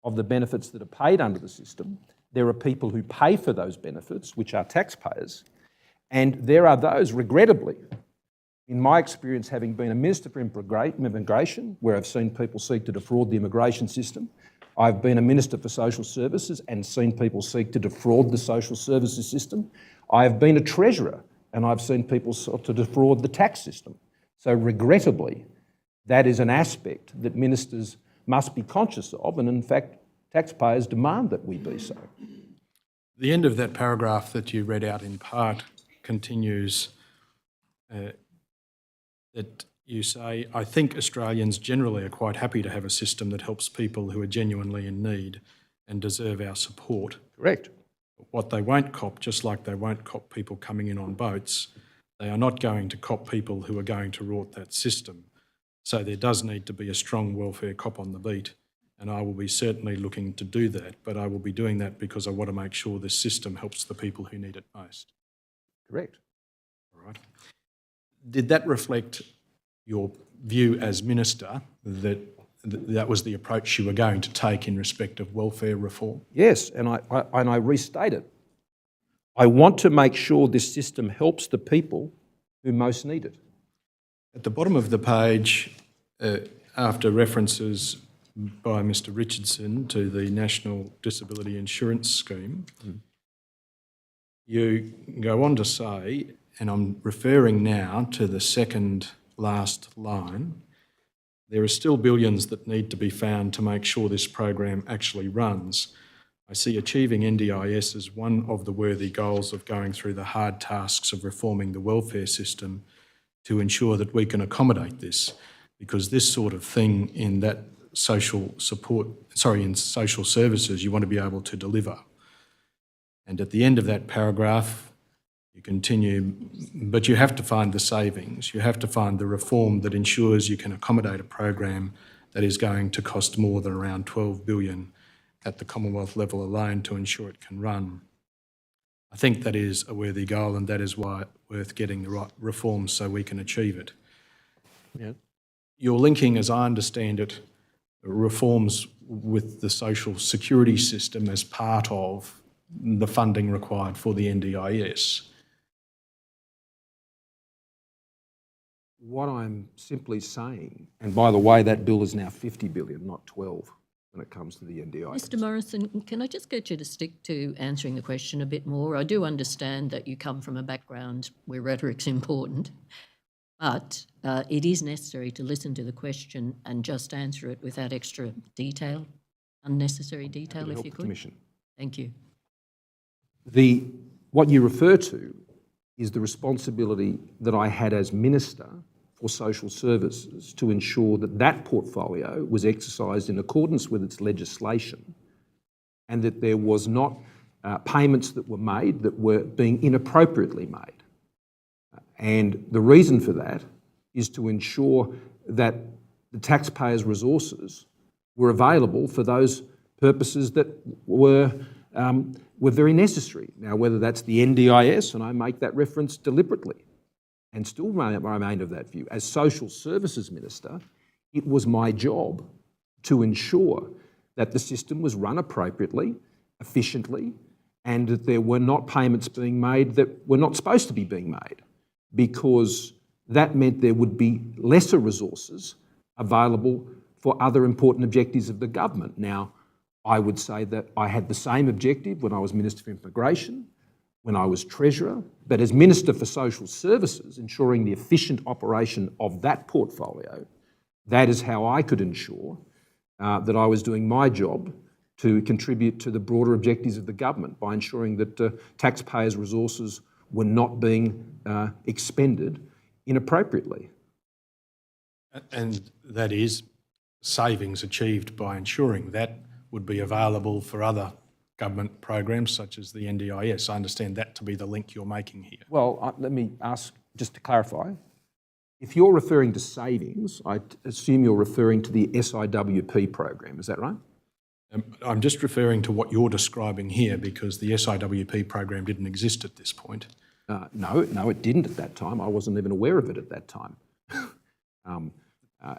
of the benefits that are paid under the system. There are people who pay for those benefits, which are taxpayers. And there are those, regrettably, in my experience, having been a Minister for Immigration, where I've seen people seek to defraud the immigration system, I've been a Minister for Social Services and seen people seek to defraud the social services system. I've been a Treasurer and I've seen people seek to defraud the tax system. So regrettably, that is an aspect that ministers must be conscious of, and in fact, taxpayers demand that we be so. The end of that paragraph that you read out in part continues that you say, I think Australians generally are quite happy to have a system that helps people who are genuinely in need and deserve our support. Correct. What they won't cop, just like they won't cop people coming in on boats, they are not going to cop people who are going to rort that system. So there does need to be a strong welfare cop on the beat, and I will be certainly looking to do that, but I will be doing that because I want to make sure this system helps the people who need it most. Correct. All right. Did that reflect your view as Minister that that was the approach you were going to take in respect of welfare reform? Yes, and I restate it. I want to make sure this system helps the people who most need it. At the bottom of the page, after references by Mr. Richardson to the National Disability Insurance Scheme, you go on to say, and I'm referring now to the second last line, there are still billions that need to be found to make sure this program actually runs. I see achieving NDIS as one of the worthy goals of going through the hard tasks of reforming the welfare system to ensure that we can accommodate this, because this sort of thing in that social services, you want to be able to deliver. And at the end of that paragraph, you continue, but you have to find the savings. You have to find the reform that ensures you can accommodate a program that is going to cost more than around $12 billion at the Commonwealth level alone to ensure it can run. I think that is a worthy goal, and that is why worth getting the right reforms so we can achieve it. Yeah. You're linking, as I understand it, reforms with the social security system as part of the funding required for the NDIS. What I'm simply saying, and by the way, that bill is now 50 billion, not 12, when it comes to the NDIS. Mr. Morrison, can I just get you to stick to answering the question a bit more? I do understand that you come from a background where rhetoric's important, but it is necessary to listen to the question and just answer it without extra detail, unnecessary detail, if you could. Commission. Thank you. What you refer to is the responsibility that I had as Minister for Social Services to ensure that that portfolio was exercised in accordance with its legislation and that there was not payments that were made that were being inappropriately made. And the reason for that is to ensure that the taxpayers' resources were available for those purposes that were very necessary. Now, whether that's the NDIS, and I make that reference deliberately, and still remain of that view. As Social Services Minister, it was my job to ensure that the system was run appropriately, efficiently, and that there were not payments being made that were not supposed to be being made, because that meant there would be lesser resources available for other important objectives of the government. Now, I would say that I had the same objective when I was Minister for Immigration, when I was Treasurer, but as Minister for Social Services, ensuring the efficient operation of that portfolio, that is how I could ensure that I was doing my job to contribute to the broader objectives of the government by ensuring that taxpayers' resources were not being expended inappropriately. And that is savings achieved by ensuring that would be available for other government programs such as the NDIS. I understand that to be the link you're making here. Well, let me ask, just to clarify, if you're referring to savings, I assume you're referring to the SIWP program, is that right? I'm just referring to what you're describing here because the SIWP program didn't exist at this point. No, it didn't at that time. I wasn't even aware of it at that time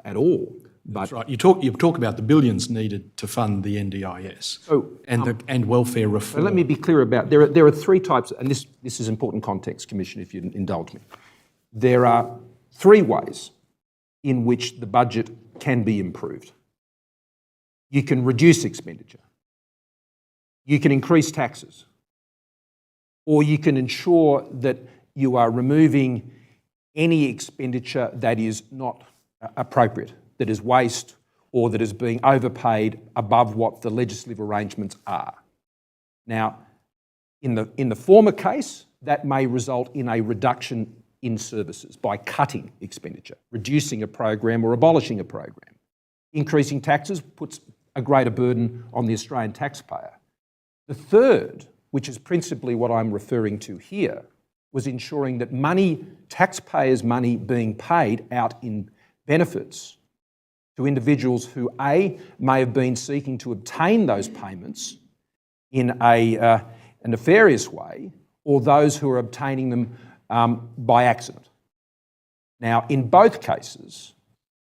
at all. But that's right. You talk about the billions needed to fund the NDIS and welfare reform. So let me be clear about, there are three types, and this is important context, Commissioner, if you indulge me. There are three ways in which the budget can be improved. You can reduce expenditure, you can increase taxes, or you can ensure that you are removing any expenditure that is not appropriate, that is waste, or that is being overpaid above what the legislative arrangements are. Now, in the former case, that may result in a reduction in services by cutting expenditure, reducing a program or abolishing a program. Increasing taxes puts a greater burden on the Australian taxpayer. The third, which is principally what I'm referring to here, was ensuring that money, taxpayers' money being paid out in benefits to individuals who A, may have been seeking to obtain those payments in a nefarious way, or those who are obtaining them by accident. Now, in both cases,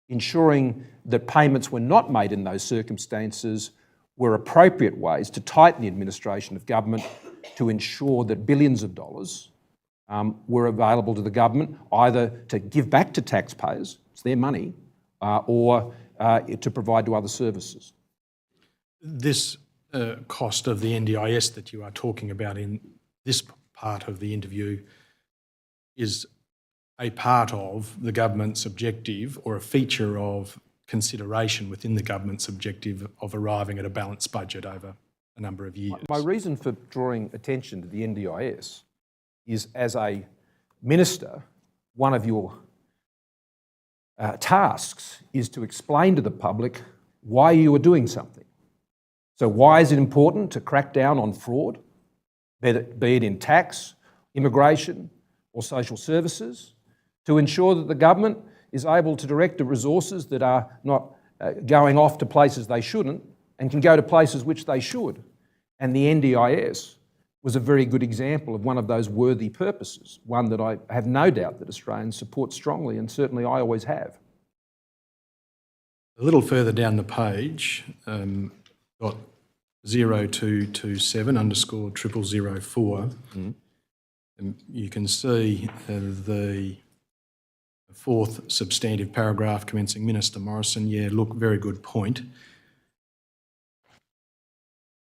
ensuring that payments were not made in those circumstances were appropriate ways to tighten the administration of government to ensure that billions of dollars were available to the government, either to give back to taxpayers, it's their money, or to provide to other services. This cost of the NDIS that you are talking about in this part of the interview is a part of the government's objective or a feature of consideration within the government's objective of arriving at a balanced budget over a number of years. My reason for drawing attention to the NDIS is, as a minister, one of your tasks is to explain to the public why you are doing something. So why is it important to crack down on fraud, be it in tax, immigration or social services, to ensure that the government is able to direct the resources that are not going off to places they shouldn't and can go to places which they should. And the NDIS was a very good example of one of those worthy purposes, one that I have no doubt that Australians support strongly, and certainly I always have. A little further down the page, got 0227 underscore 0004. You can see the fourth substantive paragraph commencing Minister Morrison. Yeah, look, very good point.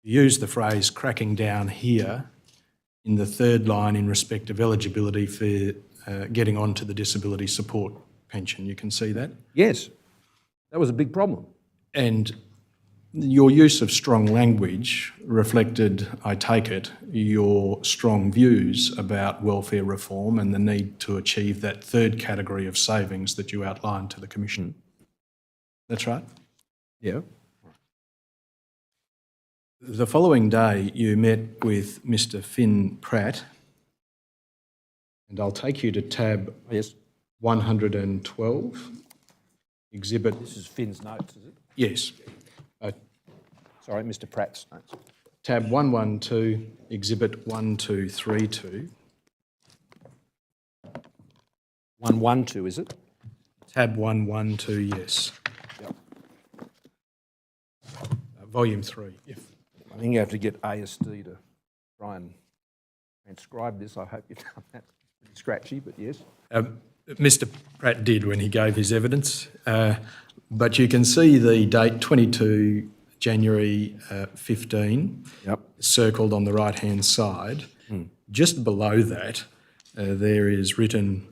You use the phrase cracking down here in the third line in respect of eligibility for getting onto the disability support pension. You can see that? Yes, that was a big problem. And your use of strong language reflected, I take it, your strong views about welfare reform and the need to achieve that third category of savings that you outlined to the Commission. That's right? Yeah. The following day, you met with Mr. Finn Pratt, and I'll take you to tab 112, exhibit... This is Finn's notes, is it? Yes. Sorry, Mr. Pratt's notes. Tab 112, exhibit 1232. 112, is it? Tab 112, yes. Yep. Volume 3. I think you have to get ASD to try and transcribe this. I hope you've done that. Pretty scratchy, but yes. Mr. Pratt did when he gave his evidence, but you can see the date 22 January 15, circled on the right-hand side. Just below that, there is written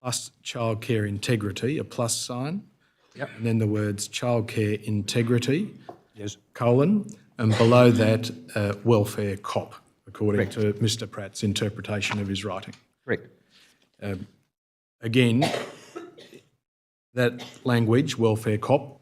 plus childcare integrity, a plus sign, and then the words childcare integrity, colon, and below that, welfare cop, according to Mr. Pratt's interpretation of his writing. Correct. Again, that language, welfare cop,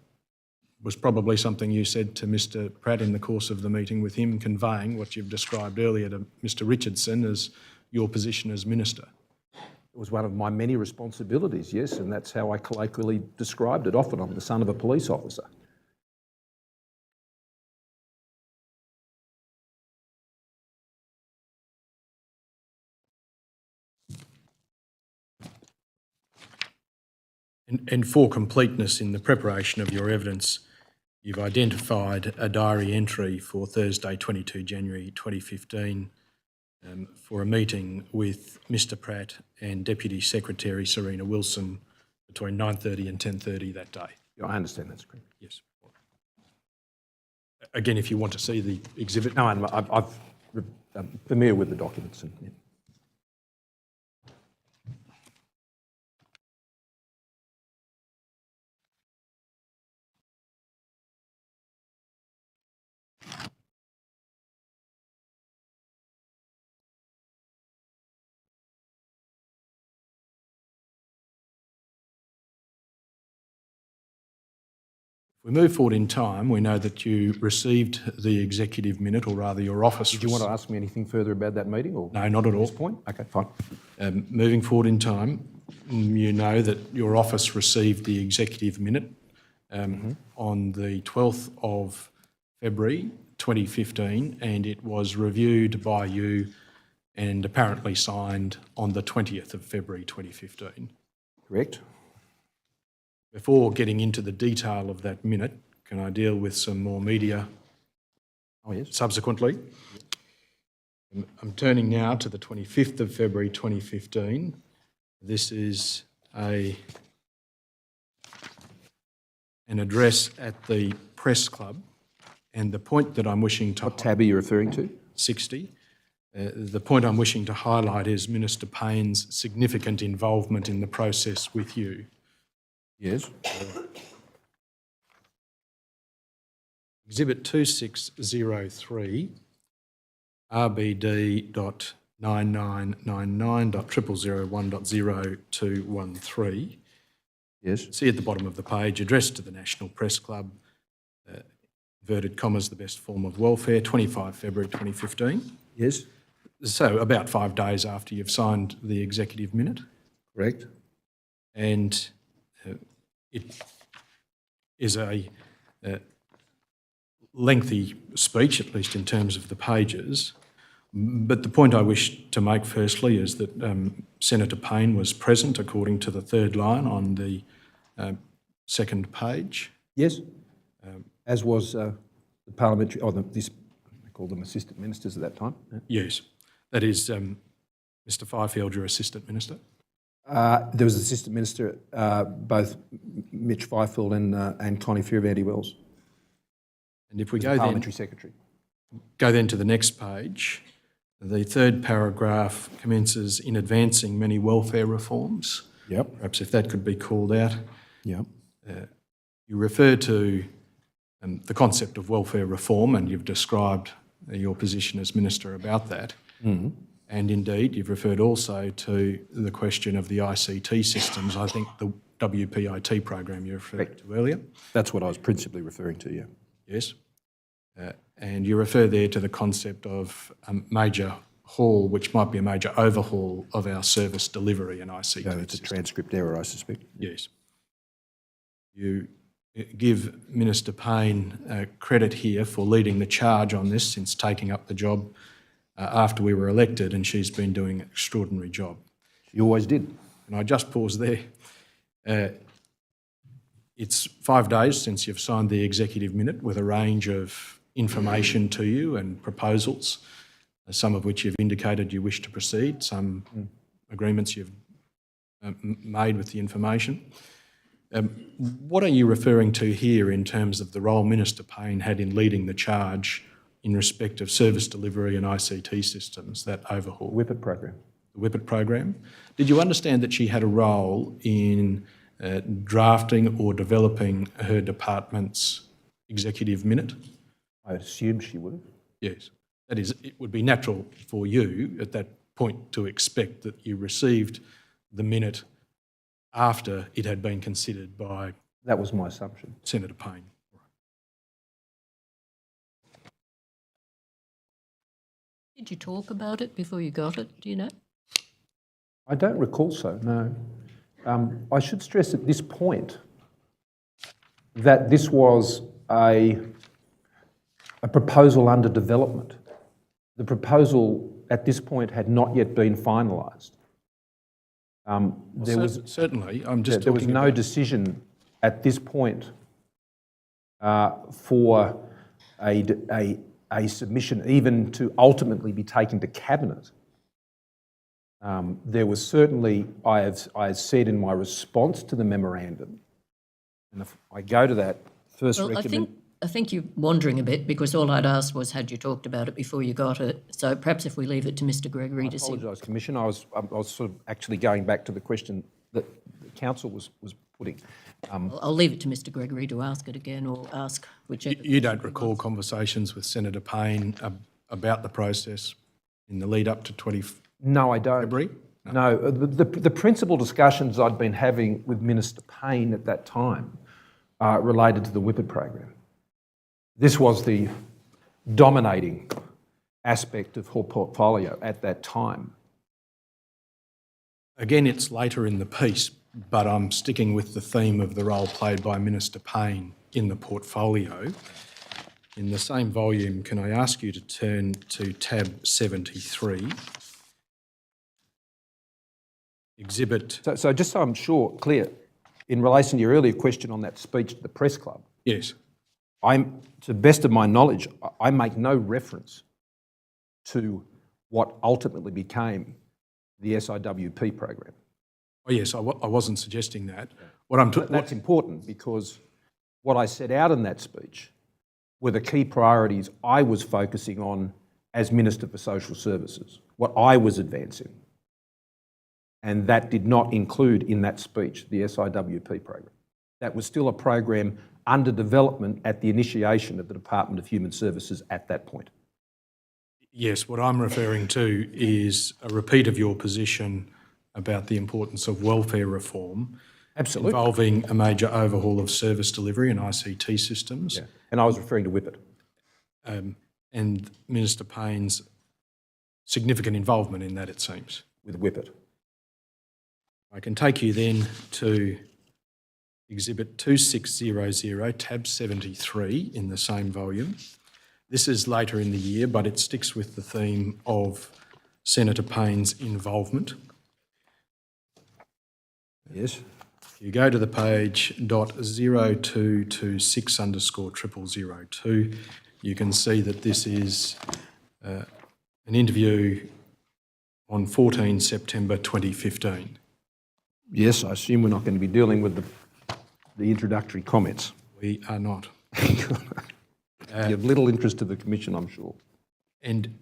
was probably something you said to Mr. Pratt in the course of the meeting, with him conveying what you've described earlier to Mr. Richardson as your position as Minister. It was one of my many responsibilities, yes, and that's how I colloquially described it. Often I'm the son of a police officer. And for completeness in the preparation of your evidence, you've identified a diary entry for Thursday, 22 January 2015 for a meeting with Mr. Pratt and Deputy Secretary Serena Wilson between 9:30 and 10:30 that day. Yeah, I understand that's correct. Yes. Again, if you want to see the exhibit. No, I'm familiar with the documents. And, yeah. If we move forward in time, we know that you received the executive minute, or rather your office... Did you want to ask me anything further about that meeting? Or no, not at all. At this point? Okay, fine. Moving forward in time, you know that your office received the executive minute on the 12th of February 2015, and it was reviewed by you and apparently signed on the 20th of February 2015. Correct. Before getting into the detail of that minute, can I deal with some more media subsequently? I'm turning now to the 25th of February 2015. This is an address at the Press Club, and the point that I'm wishing to... What tab are you referring to? 60. The point I'm wishing to highlight is Minister Payne's significant involvement in the process with you. Yes. Exhibit 2603, RBD.9999.0001.0213. Yes. See at the bottom of the page, addressed to the National Press Club, inverted commas, the best form of welfare, 25 February 2015. Yes. So about 5 days after you've signed the executive minute. Correct. And it is a lengthy speech, at least in terms of the pages. But the point I wish to make firstly is that Senator Payne was present according to the third line on the second page. Yes, as was the parliamentary, they called them assistant ministers at that time. Yeah. Yes, that is Mr Fifield, your assistant minister. There was an assistant minister, both Mitch Fifield and Connie Fiervanti-Wells. And if we go parliamentary secretary. Go then to the next page. The third paragraph commences in advancing many welfare reforms. Yep. Perhaps if that could be called out. Yep. You refer to the concept of welfare reform, and you've described your position as Minister about that. Mm-hmm. And indeed, you've referred also to the question of the ICT systems, I think the WPIT program you referred to earlier. That's what I was principally referring to, yeah. Yes. And you refer there to the concept of a major haul, which might be a major overhaul of our service delivery and ICT. So it's a transcript error, I suspect. Yes. You give Minister Payne credit here for leading the charge on this since taking up the job after we were elected, and she's been doing an extraordinary job. You always did. And I just pause there. It's 5 days since you've signed the executive minute with a range of information to you and proposals, some of which you've indicated you wish to proceed, some agreements you've made with the information. What are you referring to here in terms of the role Minister Payne had in leading the charge in respect of service delivery and ICT systems, that overhaul? Whippet program. The Whippet program. Did you understand that she had a role in drafting or developing her department's executive minute? I assumed she would have. Yes. That is, it would be natural for you at that point to expect that you received the minute after it had been considered by That was my assumption. Senator Payne. Did you talk about it before you got it? Do you know? I don't recall so, no. I should stress at this point that this was a proposal under development. The proposal at this point had not yet been finalised. Certainly, I'm just there was talking no about decision at this point for a submission even to ultimately be taken to Cabinet. There was certainly, I have said in my response to the memorandum, and if I go to that first Well, I think you're wandering a bit, because all I'd asked was, had you talked about it before you got it? So perhaps if we leave it to Mr Gregory to see. I apologise, Commissioner. I was sort of actually going back to the question that the Council was putting. I'll leave it to Mr Gregory to ask it again, or ask whichever. You don't recall conversations with Senator Payne about the process in the lead up to 20 No, I don't. February? No, the principal discussions I'd been having with Minister Payne at that time related to the Whippet program. This was the dominating aspect of her portfolio at that time. Again, it's later in the piece, but I'm sticking with the theme of the role played by Minister Payne in the portfolio. In the same volume, can I ask you to turn to tab 73? Exhibit... So just so I'm clear, in relation to your earlier question on that speech to the Press Club, Yes. to the best of my knowledge, I make no reference to what ultimately became the SIWP program. Oh yes, I wasn't suggesting that. That's important, because what I set out in that speech were the key priorities I was focusing on as Minister for Social Services, what I was advancing. And that did not include in that speech the SIWP program. That was still a program under development at the initiation of the Department of Human Services at that point. Yes, what I'm referring to is a repeat of your position about the importance of welfare reform. Absolutely. Involving a major overhaul of service delivery and ICT systems. Yeah. And I was referring to Whippet. And Minister Payne's significant involvement in that, it seems. with Whippet. I can take you then to Exhibit 2600, tab 73 in the same volume. This is later in the year, but it sticks with the theme of Senator Payne's involvement. Yes. You go to the page .0226_0002, you can see that this is an interview on 14 September 2015. Yes, I assume we're not going to be dealing with the introductory comments. We are not. You have little interest to the Commission, I'm sure. And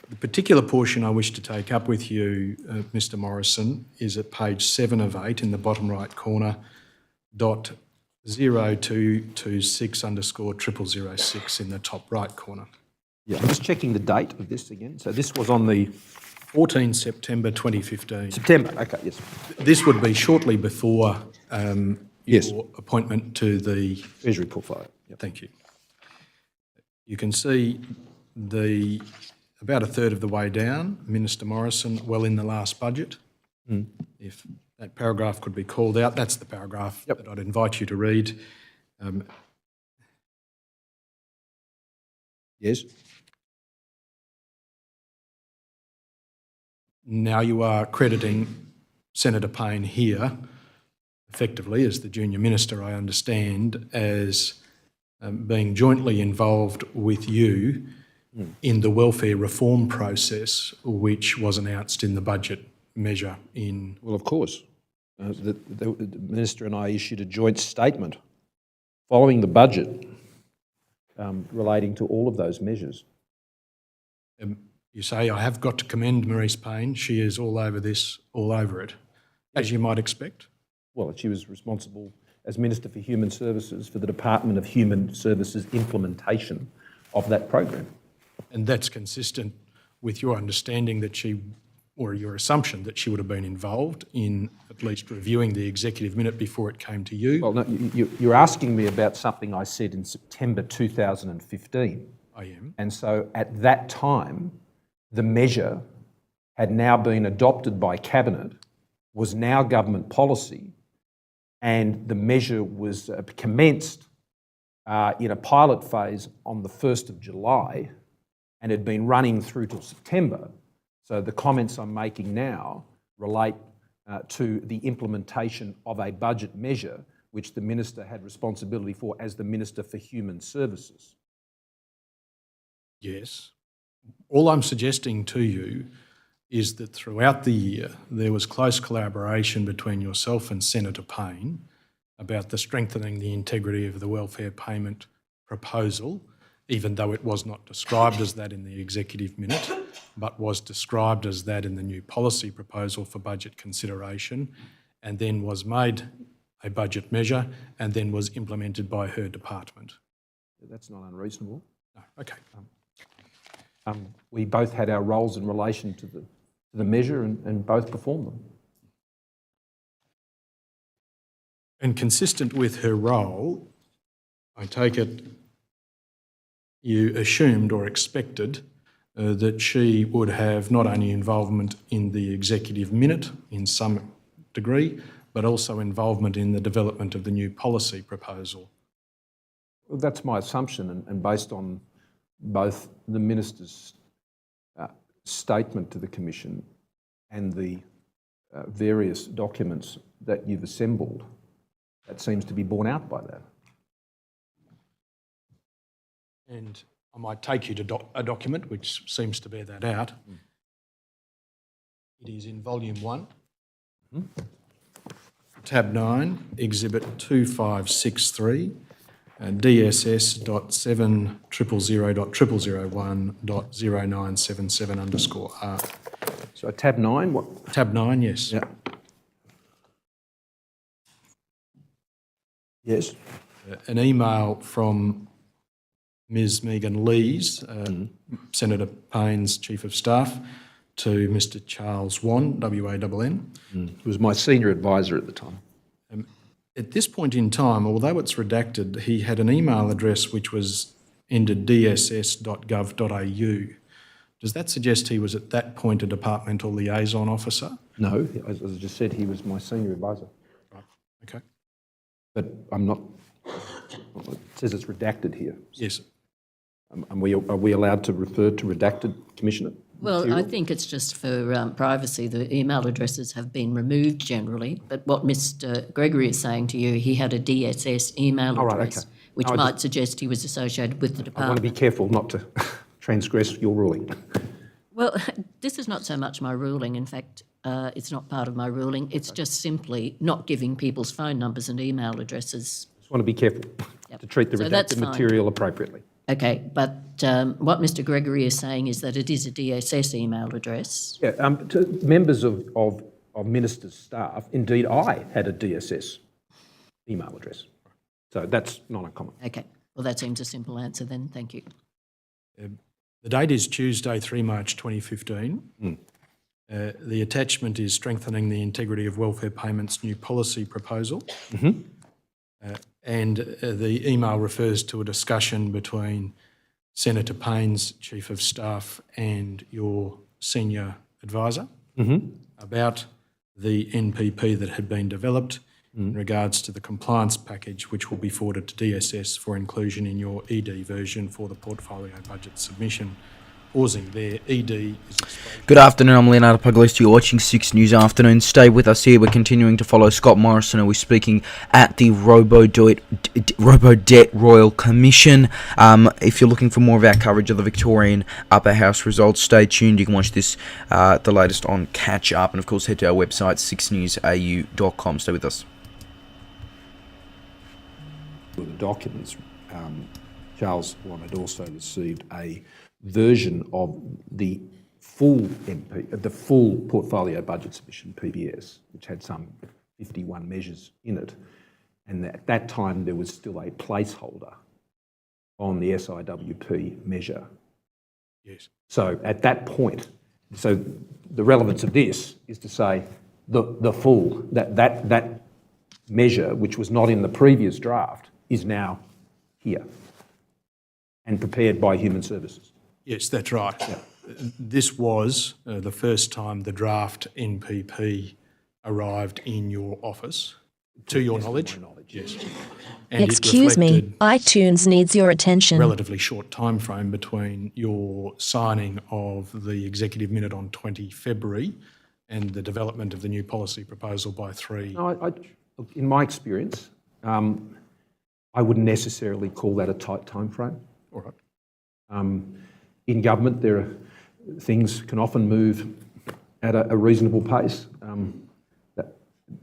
the particular portion I wish to take up with you, Mr Morrison, is at page 7 of 8 in the bottom right corner, .0226_0006 in the top right corner. Yeah, I'm just checking the date of this again. So this was on the 14 September 2015. September. Okay, yes. This would be shortly before Yes. your appointment to the... Treasury portfolio. Yep. Thank you. You can see about a third of the way down, Minister Morrison, well in the last budget. If that paragraph could be called out, that's the paragraph that I'd invite you to read. Yes. Now you are crediting Senator Payne here, effectively as the junior minister, I understand, as being jointly involved with you in the welfare reform process, which was announced in the budget measure in... Well, of course. The Minister and I issued a joint statement following the budget relating to all of those measures. You say, I have got to commend Marise Payne. She is all over this, all over it, as you might expect. Well, she was responsible as Minister for Human Services for the Department of Human Services implementation of that program. And that's consistent with your understanding that she, or your assumption that she would have been involved in at least reviewing the executive minute before it came to you. Well, no, you're asking me about something I said in September 2015. I am. And so at that time, the measure had now been adopted by Cabinet, was now government policy, and the measure was commenced in a pilot phase on the 1st of July and had been running through till September. So the comments I'm making now relate to the implementation of a budget measure which the Minister had responsibility for as the Minister for Human Services. Yes. All I'm suggesting to you is that throughout the year there was close collaboration between yourself and Senator Payne about the strengthening the integrity of the welfare payment proposal, even though it was not described as that in the executive minute, but was described as that in the new policy proposal for budget consideration, and then was made a budget measure and then was implemented by her department. That's not unreasonable. No, okay. We both had our roles in relation to the measure and both performed them. And consistent with her role, I take it you assumed or expected that she would have not only involvement in the executive minute in some degree, but also involvement in the development of the new policy proposal. Well, that's my assumption, and based on both the Minister's statement to the Commission and the various documents that you've assembled, that seems to be borne out by that. And I might take you to a document which seems to bear that out. It is in volume 1, tab 9, exhibit 2563, DSS.7000001.0977_R. So tab 9, what? Tab 9, yes. Yeah. Yes. An email from Ms Megan Lees, Senator Payne's Chief of Staff, to Mr Charles Wan, W-A-N-N. He was my senior advisor at the time. At this point in time, although it's redacted, he had an email address which was ended dss.gov.au. Does that suggest he was at that point a departmental liaison officer? No, as I just said, he was my senior advisor. Right, okay. But I'm not, it says it's redacted here. Yes. Are we allowed to refer to redacted, Commissioner? Well, I material? think it's just for privacy. The email addresses have been removed generally, but what Mr Gregory is saying to you, he had a DSS email Oh, right, address, okay. which No, I might suggest he was associated with the I want to be department. careful not to transgress your ruling. Well, this is not so much my ruling. In fact, it's not part of my ruling. It's just simply not giving people's phone numbers and email addresses. Just want to be careful to treat the So that's redacted fine. material appropriately. Okay, but what Mr Gregory is saying is that it is a DSS email address. Yeah, to members of ministers' staff, indeed I had a DSS email address. So that's not uncommon. Okay, well, that seems a simple answer then. Thank you. The date is Tuesday, 3 March 2015. The attachment is Strengthening the Integrity of Welfare Payments New Policy Proposal. And the email refers to a discussion between Senator Payne's Chief of Staff and your senior advisor about the NPP that had been developed in regards to the compliance package, which will be forwarded to DSS for inclusion in your ED version for the portfolio budget submission. Pausing there, ED is exposed. Good afternoon, I'm Leonardo Puglisi. You're watching 6 News Afternoon. Stay with us here. We're continuing to follow Scott Morrison, who is speaking at the Robo-Debt Royal Commission. If you're looking for more of our coverage of the Victorian Upper House results, stay tuned. You can watch this, the latest on Catch Up, and of course head to our website, SIXNewsAU.com. Stay with us. The documents, Charles Swan had also received a version of the full the full portfolio budget submission, PBS, which had some 51 measures in it. And at that time, there was still a placeholder on the SIWP measure. Yes. So at that point, so the relevance of this is to say the full, that measure, which was not in the previous draft, is now here and prepared by Human Services. Yes, that's right. This was the first time the draft NPP arrived in your office, to your knowledge. Yes. And Excuse me, iTunes needs your attention. Relatively short time frame between your signing of the executive minute on 20 February and the development of the new policy proposal by 3. No, in my experience, I wouldn't necessarily call that a tight time frame. All right. In government, things can often move at a reasonable pace.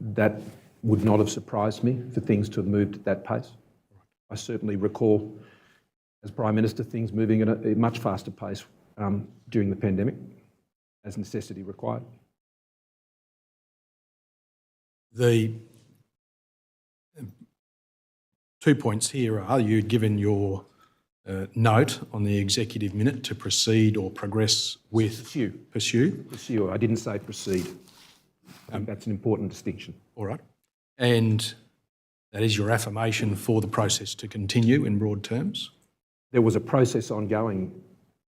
That would not have surprised me for things to have moved at that pace. I certainly recall, as Prime Minister, things moving at a much faster pace during the pandemic, as necessity required. The 2 points here are you'd given your note on the executive minute to proceed or progress with... Pursue. I didn't say proceed. I think that's an important distinction. All right. And that is your affirmation for the process to continue in broad terms? There was a process ongoing,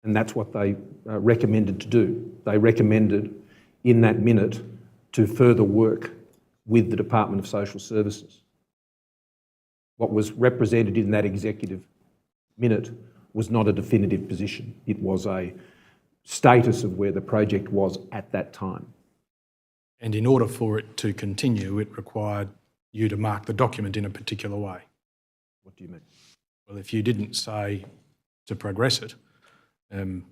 and that's what they recommended to do. They recommended in that minute to further work with the Department of Social Services. What was represented in that executive minute was not a definitive position. It was a status of where the project was at that time. And in order for it to continue, it required you to mark the document in a particular way. What do you mean? Well, if you didn't say to progress it, then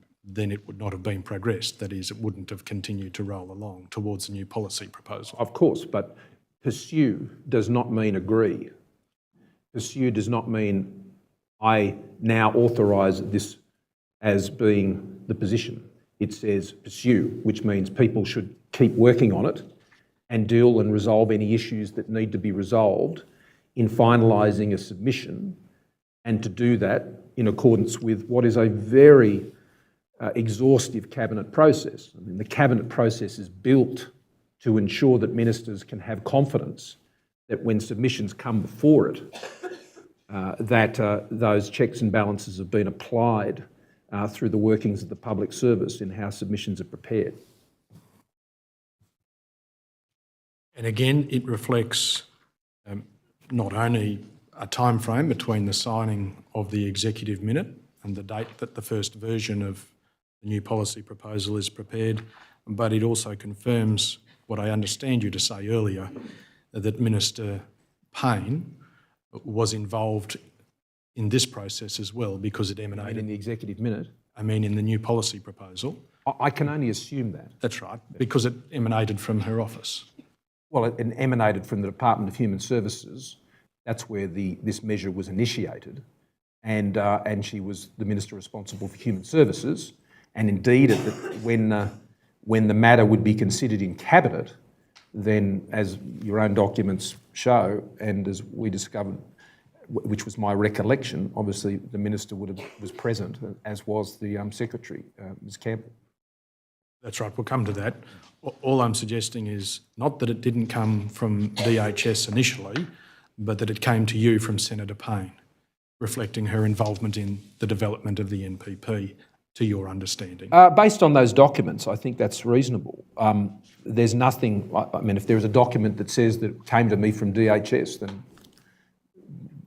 it would not have been progressed. That is, it wouldn't have continued to roll along towards a new policy proposal. Of course, but pursue does not mean agree. Pursue does not mean I now authorise this as being the position. It says pursue, which means people should keep working on it and deal and resolve any issues that need to be resolved in finalising a submission, and to do that in accordance with what is a very exhaustive cabinet process. I mean, the cabinet process is built to ensure that ministers can have confidence that when submissions come before it, that those checks and balances have been applied through the workings of the public service in how submissions are prepared. And again, it reflects not only a time frame between the signing of the executive minute and the date that the first version of the new policy proposal is prepared, but it also confirms what I understand you to say earlier, that Minister Payne was involved in this process as well because it emanated... In the executive minute? I mean in the new policy proposal. I can only assume that. That's right, because it emanated from her office. Well, it emanated from the Department of Human Services. That's where this measure was initiated, and she was the Minister responsible for Human Services. And indeed, when the matter would be considered in Cabinet, then, as your own documents show, and as we discovered, which was my recollection, obviously the Minister was present, as was the Secretary, Ms Campbell. That's right, we'll come to that. All I'm suggesting is not that it didn't come from DHS initially, but that it came to you from Senator Payne, reflecting her involvement in the development of the NPP, to your understanding. Based on those documents, I think that's reasonable. There's nothing, I mean, if there's a document that says that it came to me from DHS, then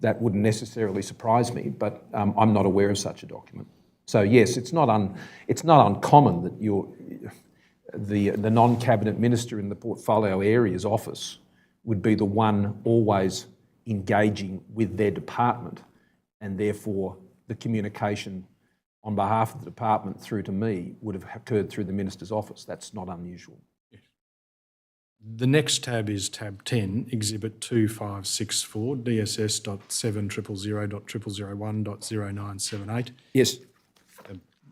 that wouldn't necessarily surprise me, but I'm not aware of such a document. So yes, it's not uncommon that the non-cabinet minister in the portfolio area's office would be the one always engaging with their department, and therefore the communication on behalf of the department through to me would have occurred through the minister's office. That's not unusual. Yes. The next tab is tab 10, exhibit 2564, DSS.700.00001.0978. Yes.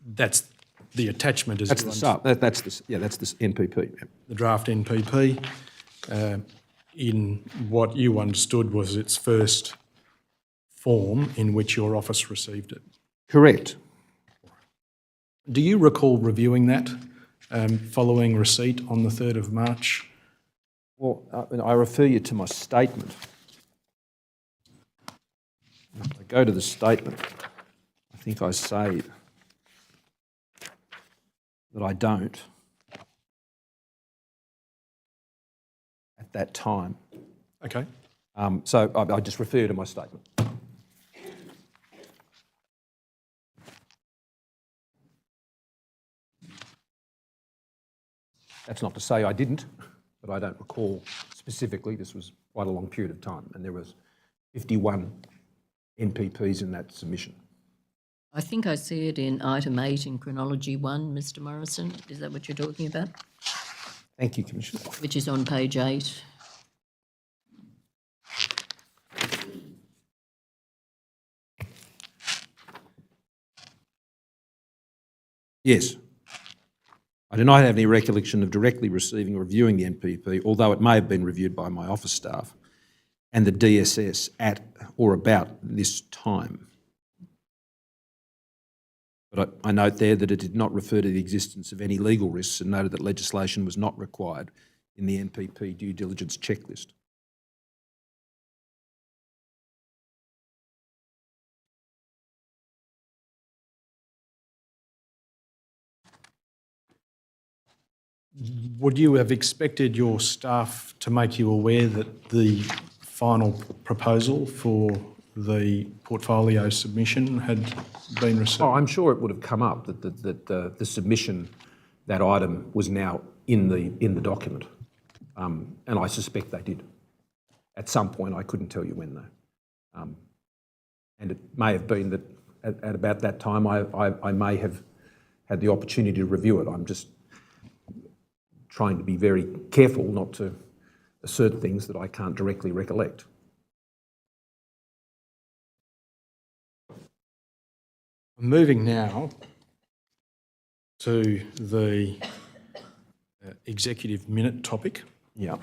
That's the attachment. That's the NPP. Yeah. The draft NPP, in what you understood was its first form in which your office received it. Correct. Do you recall reviewing that following receipt on the 3rd of March? Well, I refer you to my statement. If I go to the statement, I think I say that I don't at that time. Okay. So I just refer you to my statement. That's not to say I didn't, but I don't recall specifically. This was quite a long period of time, and there was 51 NPPs in that submission. I think I see it in item 8 in chronology 1, Mr Morrison. Is that what you're talking about? Thank you, Commissioner. Which is on page 8. Yes. I do not have any recollection of directly receiving or reviewing the NPP, although it may have been reviewed by my office staff and the DSS at or about this time. But I note there that it did not refer to the existence of any legal risks and noted that legislation was not required in the NPP due diligence checklist. Would you have expected your staff to make you aware that the final proposal for the portfolio submission had been received? Oh, I'm sure it would have come up that the submission, that item was now in the document, and I suspect they did. At some point, I couldn't tell you when though, and it may have been that at about that time I may have had the opportunity to review it. I'm just trying to be very careful not to assert things that I can't directly recollect. Moving now to the executive minute topic. Yeah.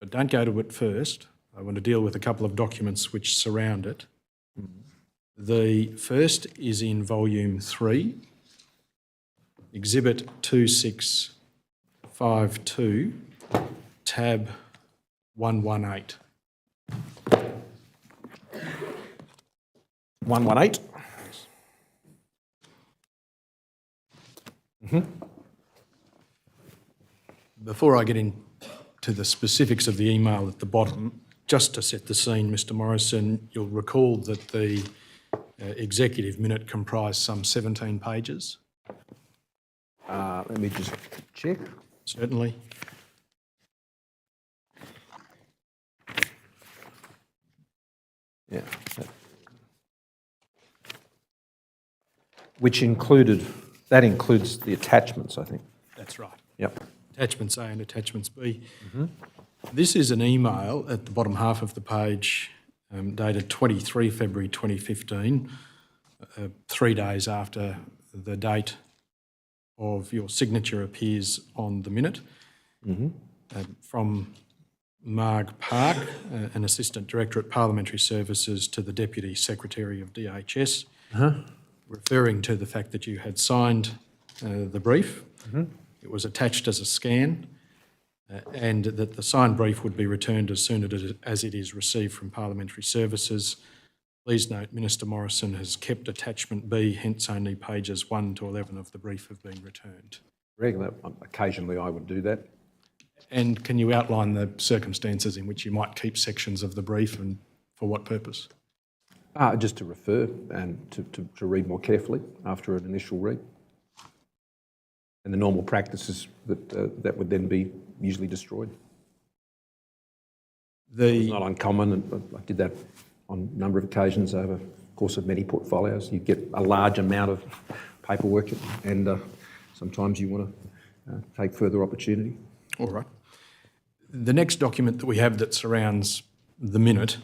But don't go to it first. I want to deal with a couple of documents which surround it. The first is in volume 3, exhibit 2652, tab 118. 118. Before I get into the specifics of the email at the bottom, just to set the scene, Mr Morrison, you'll recall that the executive minute comprised some 17 pages. Let me just check. Certainly. Yeah. Which includes the attachments, I think. That's right. Yep. Attachments A and attachments B. This is an email at the bottom half of the page dated 23 February 2015, 3 days after the date of your signature appears on the minute, from Marg Park, an Assistant Director at Parliamentary Services, to the Deputy Secretary of DHS, referring to the fact that you had signed the brief. It was attached as a scan, and that the signed brief would be returned as soon as it is received from Parliamentary Services. Please note, Minister Morrison has kept attachment B, hence only pages 1 to 11 of the brief have been returned. Occasionally I would do that. And can you outline the circumstances in which you might keep sections of the brief and for what purpose? Just to refer and to read more carefully after an initial read. And the normal practice is that would then be usually destroyed. It's not uncommon, and I did that on a number of occasions over the course of many portfolios. You get a large amount of paperwork, and sometimes you want to take further opportunity. All right. The next document that we have that surrounds the minute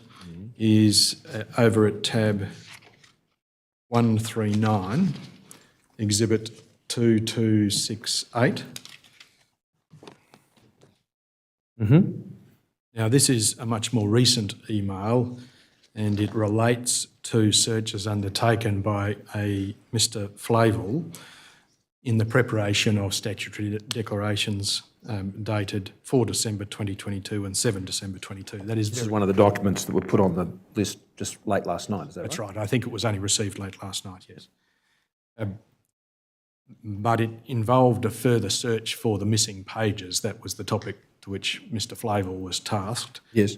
is over at tab 139, Exhibit 2268. Now, this is a much more recent email, and it relates to searches undertaken by a Mr Flavel in the preparation of statutory declarations dated 4 December 2022 and 7 December 22. This is one of the documents that were put on the list just late last night, is that That's right? right. I think it was only received late last night, yes. But it involved a further search for the missing pages. That was the topic to which Mr Flavel was tasked. Yes.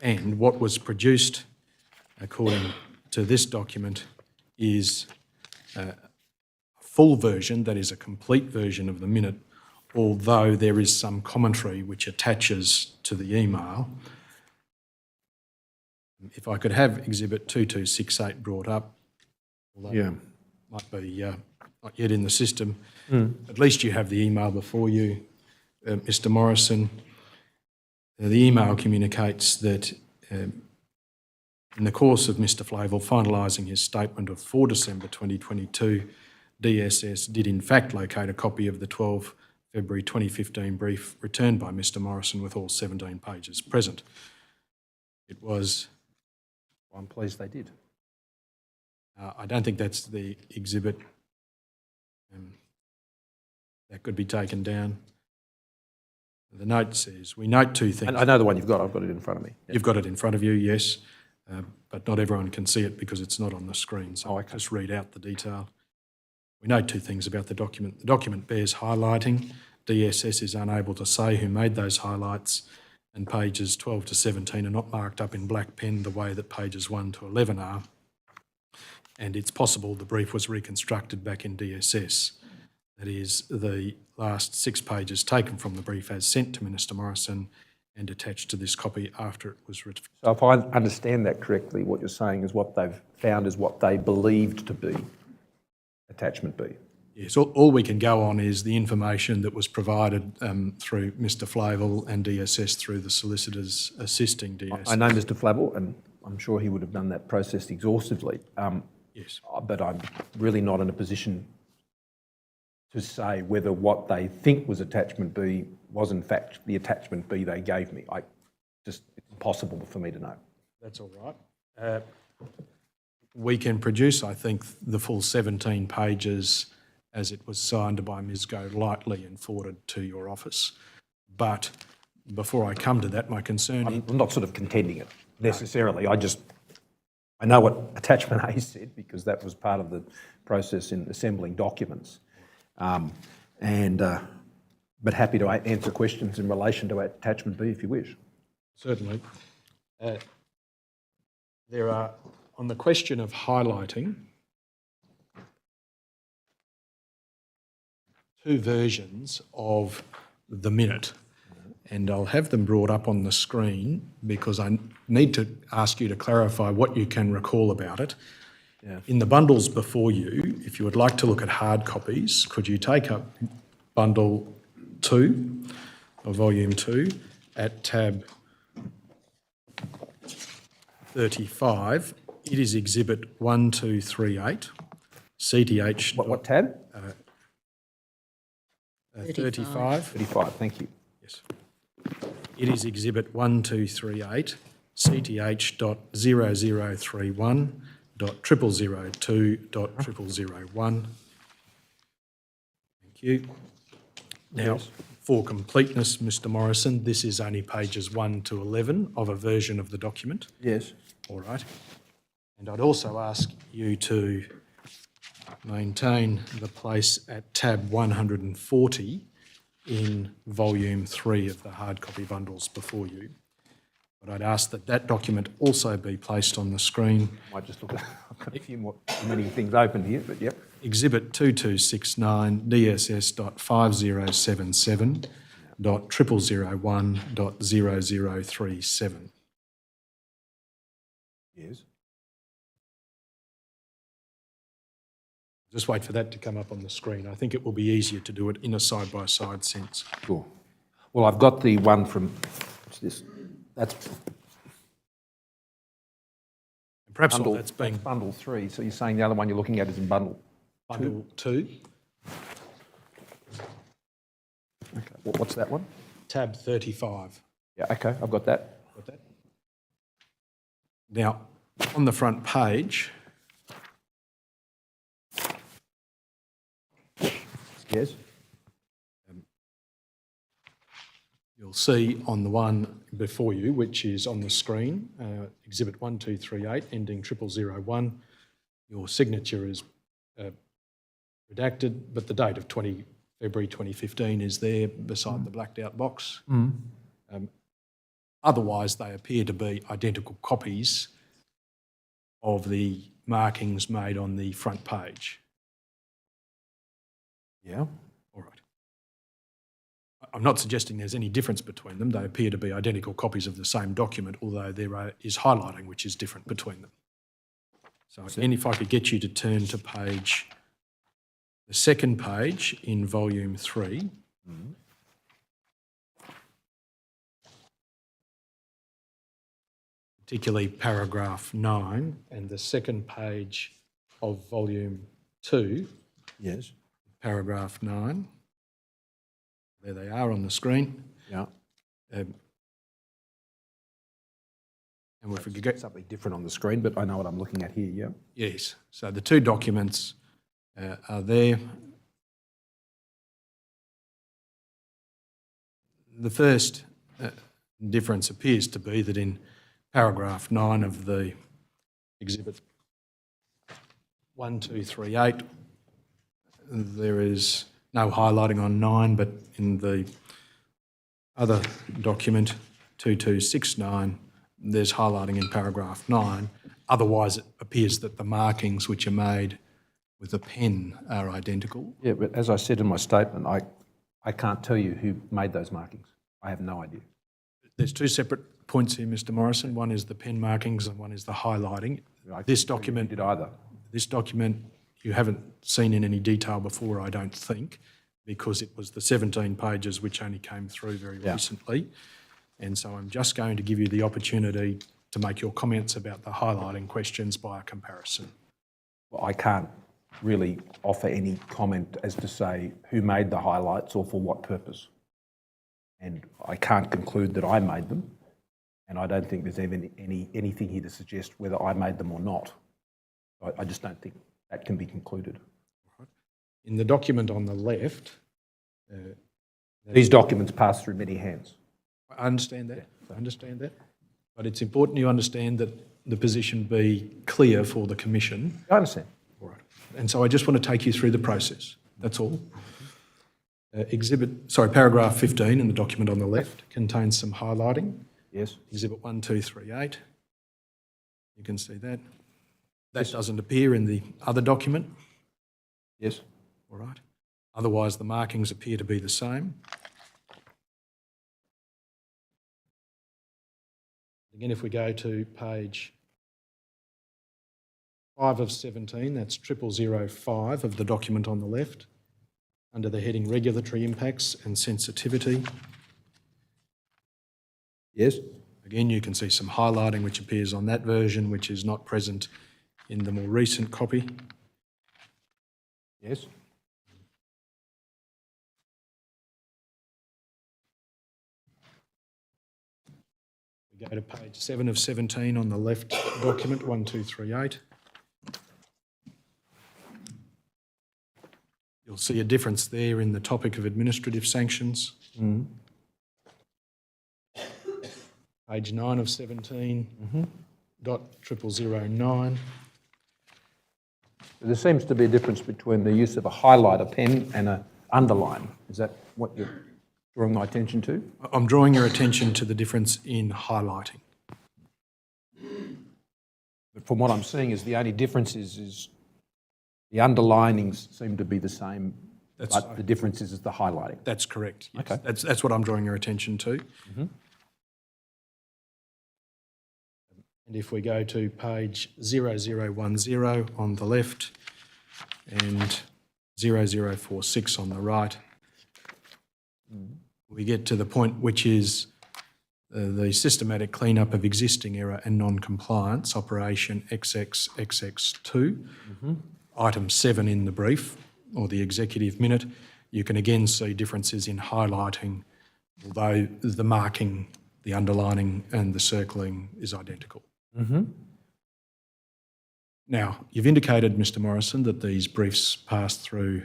And what was produced, according to this document, is a full version, that is a complete version of the minute, although there is some commentary which attaches to the email. If I could have Exhibit 2268 brought up, although might be not yet in the system, at least you have the email before you, Mr Morrison. The email communicates that in the course of Mr Flavel finalising his statement of 4 December 2022, DSS did in fact locate a copy of the 12 February 2015 brief returned by Mr Morrison with all 17 pages present. It was... I'm pleased they did. I don't think that's the exhibit. That could be taken down. The note says, we note two things. And I know the one you've got. I've got it in front of me. You've got it in front of you, yes, but not everyone can see it because it's not on the screen, so I'll just read out the detail. We note two things about the document. The document bears highlighting. DSS is unable to say who made those highlights, and pages 12 to 17 are not marked up in black pen the way that pages 1 to 11 are. And it's possible the brief was reconstructed back in DSS. That is, the last 6 pages taken from the brief as sent to Minister Morrison and attached to this copy after it was written. So if I understand that correctly, what you're saying is what they've found is what they believed to be attachment B. Yes, all we can go on is the information that was provided through Mr Flavel and DSS through the solicitors assisting DSS. I know Mr Flavel, and I'm sure he would have done that process exhaustively. Yes. But I'm really not in a position to say whether what they think was attachment B was in fact the attachment B they gave me. It's impossible for me to know. That's all right. We can produce, I think, the full 17 pages as it was signed by Ms Golightly and forwarded to your office. But before I come to that, my concern... I'm not sort of contending it necessarily. I know what attachment A said because that was part of the process in assembling documents. But happy to answer questions in relation to attachment B if you wish. Certainly. There are, on the question of highlighting, two versions of the minute, and I'll have them brought up on the screen because I need to ask you to clarify what you can recall about it. Yeah. In the bundles before you, if you would like to look at hard copies, could you take up bundle 2 or volume 2 at tab 35? It is exhibit 1238, CTH. What tab? 35. 35, thank you. Yes. It is exhibit 1238, CTH.0031.0002.001. Thank you. Now, for completeness, Mr. Morrison, this is only pages 1 to 11 of a version of the document. Yes. All right. And I'd also ask you to maintain the place at tab 140 in volume 3 of the hard copy bundles before you. But I'd ask that that document also be placed on the screen. Might just look at, I've got many things open here, but yep. Exhibit 2269 DSS.5077.0001.0037. Yes. Just wait for that to come up on the screen. I think it will be easier to do it in a side-by-side sense. Sure. Well, I've got the one from, what's this? That's Perhaps bundle, all that's being bundle 3. So you're saying the other one you're looking at is in bundle bundle 2. Okay. What's that one? Tab 35. Yeah, okay, I've got that. Got that? Now, on the front page, Yes. you'll see on the one before you, which is on the screen, exhibit 1238 ending 0001, your signature is redacted, but the date of February 2015 is there beside the blacked out box. Otherwise, they appear to be identical copies of the markings made on the front page. Yeah. All right. I'm not suggesting there's any difference between them. They appear to be identical copies of the same document, although there is highlighting which is different between them. So again, if I could get you to turn to the second page in volume 3. Particularly paragraph 9 and the second page of volume 2. Yes. Paragraph 9. There they are on the screen. Yeah. And if we could get Something different on the screen, but I know what I'm looking at here, yeah. yes, so the two documents are there. The first difference appears to be that in paragraph 9 of the exhibit 1238, there is no highlighting on 9, but in the other document, 2269, there's highlighting in paragraph 9. Otherwise, it appears that the markings which are made with a pen are identical. Yeah, but as I said in my statement, I can't tell you who made those markings. I have no idea. There's two separate points here, Mr. Morrison. One is the pen markings and one is the highlighting. This document did either. This document you haven't seen in any detail before, I don't think, because it was the 17 pages which only came through very recently. And so I'm just going to give you the opportunity to make your comments about the highlighting questions by a comparison. Well, I can't really offer any comment as to say who made the highlights or for what purpose. And I can't conclude that I made them, and I don't think there's even anything here to suggest whether I made them or not. I just don't think that can be concluded. In the document on the left... These documents pass through many hands. I understand that, I understand that. But it's important you understand that the position be clear for the Commission. I understand. All right. And so I just want to take you through the process. That's all. Paragraph 15 in the document on the left contains some highlighting. Yes. Exhibit 1, 2, 3, 8. You can see that. That doesn't appear in the other document. Yes. All right. Otherwise, the markings appear to be the same. Again, if we go to page 5 of 17, that's 0005 of the document on the left, under the heading Regulatory Impacts and Sensitivity. Yes. Again, you can see some highlighting which appears on that version, which is not present in the more recent copy. Yes. We go to page 7 of 17 on the left document, 1238. You'll see a difference there in the topic of administrative sanctions. Page 9 of 17, dot 0009. There seems to be a difference between the use of a highlighter pen and an underline. Is that what you're drawing my attention to? I'm drawing your attention to the difference in highlighting. But from what I'm seeing is the only difference is the underlinings seem to be the same, but the difference is the highlighting. That's correct. Yes. Okay. That's what I'm drawing your attention to. And if we go to page 0010 on the left and 0046 on the right, we get to the point which is the systematic cleanup of existing error and non-compliance, operation XXXX2, item 7 in the brief or the executive minute. You can again see differences in highlighting, although the marking, the underlining and the circling is identical. Now, you've indicated, Mr. Morrison, that these briefs pass through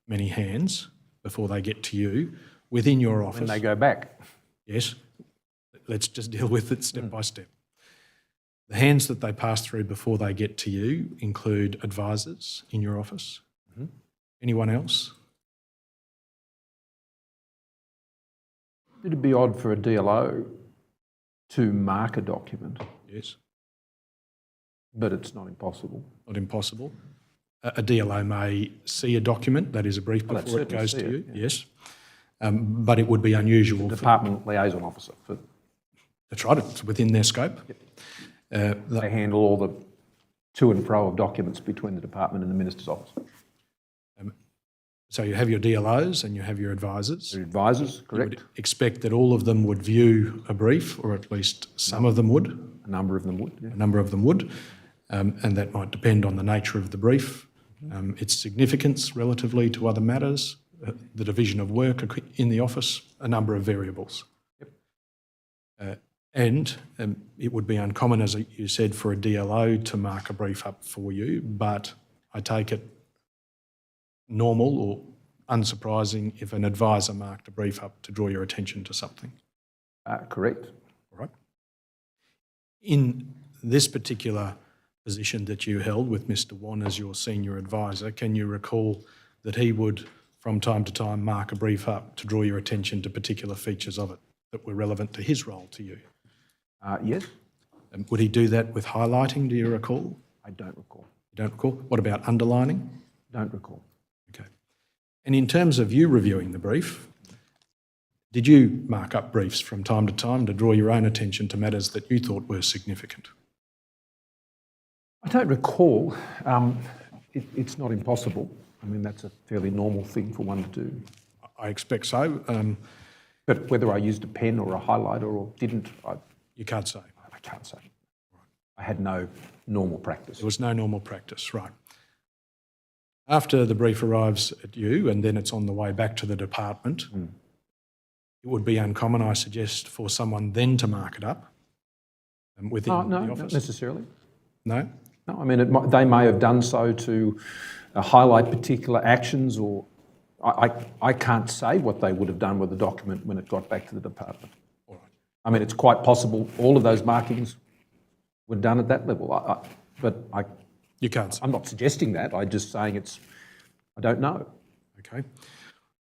many hands before they get to you within your office. When they go back. Yes. Let's just deal with it step by step. The hands that they pass through before they get to you include advisors in your office. Anyone else? It'd be odd for a DLO to mark a document, Yes. but it's not impossible. Not impossible. A DLO may see a document, that is a brief Well, before it certainly goes see to you, it, yeah. yes. But it would be unusual. Department liaison officer. That's right, it's within their scope. They handle all the to and fro of documents between the department and the minister's office. So you have your DLOs and you have your advisors. The advisors, correct? You would expect that all of them would view a brief, or at least some of them would. A number of them would. Yeah. A number of them would, and that might depend on the nature of the brief, its significance relatively to other matters, the division of work in the office, a number of variables. And it would be uncommon, as you said, for a DLO to mark a brief up for you, but I take it normal or unsurprising if an advisor marked a brief up to draw your attention to something. Correct. All right. In this particular position that you held with Mr. Wan as your senior advisor, can you recall that he would, from time to time, mark a brief up to draw your attention to particular features of it that were relevant to his role to you? Yes. Would he do that with highlighting, do you recall? I don't recall. You don't recall? What about underlining? Don't recall. Okay. And in terms of you reviewing the brief, did you mark up briefs from time to time to draw your own attention to matters that you thought were significant? I don't recall. It's not impossible. I mean, that's a fairly normal thing for one to do. I expect so. But whether I used a pen or a highlighter or didn't, You can't say. I can't say. I had no normal practice. There was no normal practice, right. After the brief arrives at you and then it's on the way back to the department, it would be uncommon, I suggest, for someone then to mark it up within the office? Not necessarily. No? No, I mean, they may have done so to highlight particular actions, or I can't say what they would have done with the document when it got back to the department. All right. I mean, it's quite possible all of those markings were done at that level, You can't say. I'm not suggesting that. I'm just saying I don't know. Okay.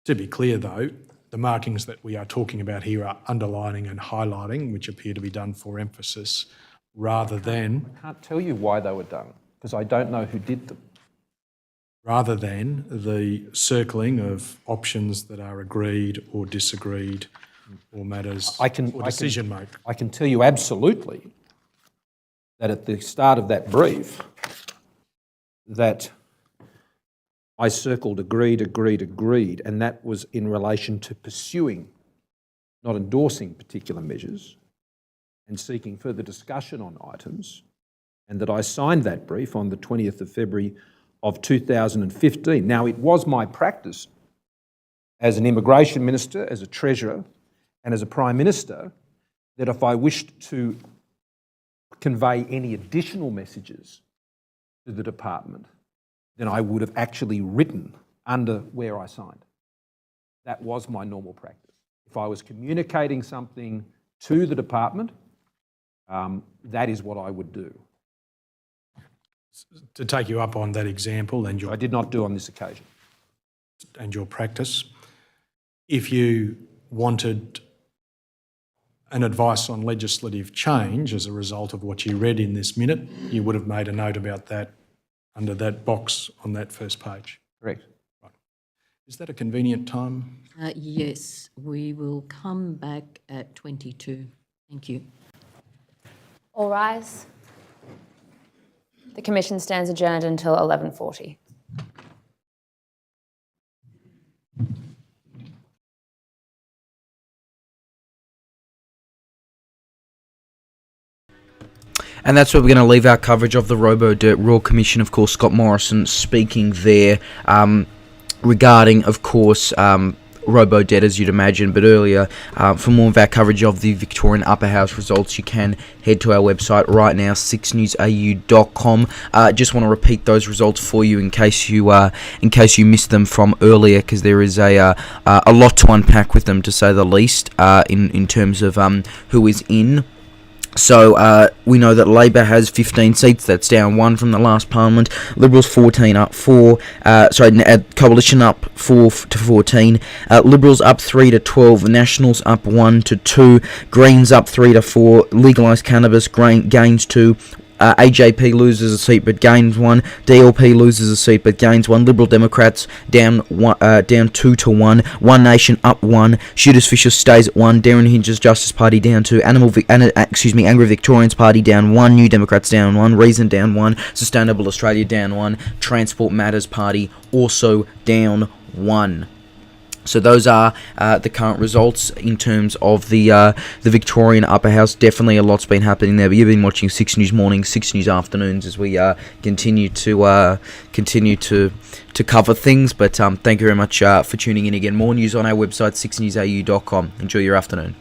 To be clear though, the markings that we are talking about here are underlining and highlighting, which appear to be done for emphasis rather than... I can't tell you why they were done because I don't know who did them. Rather than the circling of options that are agreed or disagreed or matters or decision making. I can tell you absolutely that at the start of that brief that I circled agreed, and that was in relation to pursuing, not endorsing particular measures and seeking further discussion on items, and that I signed that brief on the 20th of February of 2015. Now, it was my practice as an immigration minister, as a treasurer, and as a prime minister, that if I wished to convey any additional messages to the department, then I would have actually written under where I signed. That was my normal practice. If I was communicating something to the department, that is what I would do. To take you up on that example and I did not do on this occasion. And your practice, if you wanted an advice on legislative change as a result of what you read in this minute, you would have made a note about that under that box on that first page. Correct. Right. Is that a convenient time? Yes, we will come back at 22. Thank you. All rise. The Commission stands adjourned until 11:40. And that's where we're going to leave our coverage of the Robo-Dirt Royal Commission. Of course, Scott Morrison speaking there regarding, of course, Robo-Debt, as you'd imagine. But earlier, for more of our coverage of the Victorian Upper House results, you can head to our website right now, SIXNewsAU.com. Just want to repeat those results for you in case you missed them from earlier, because there is a lot to unpack with them, to say the least, in terms of who is in. So we know that Labor has 15 seats. That's down 1 from the last Parliament. Liberals 14 up 4. Coalition up 4 to 14. Liberals up 3 to 12. Nationals up 1 to 2. Greens up 3 to 4. Legalised cannabis gains 2. AJP loses a seat but gains 1. DLP loses a seat but gains 1. Liberal Democrats down 2 to 1. One Nation up 1. Shooters Fishers stays at 1. Darren Hinge's Justice Party down 2. Angry Victorians Party down 1. New Democrats down 1. Reason down 1. Sustainable Australia down 1. Transport Matters Party also down 1. So those are the current results in terms of the Victorian Upper House. Definitely a lot's been happening there. But you've been watching 6 News Mornings, 6 News Afternoons as we continue to cover things. But thank you very much for tuning in again. More news on our website, SIXNewsAU.com. Enjoy your afternoon.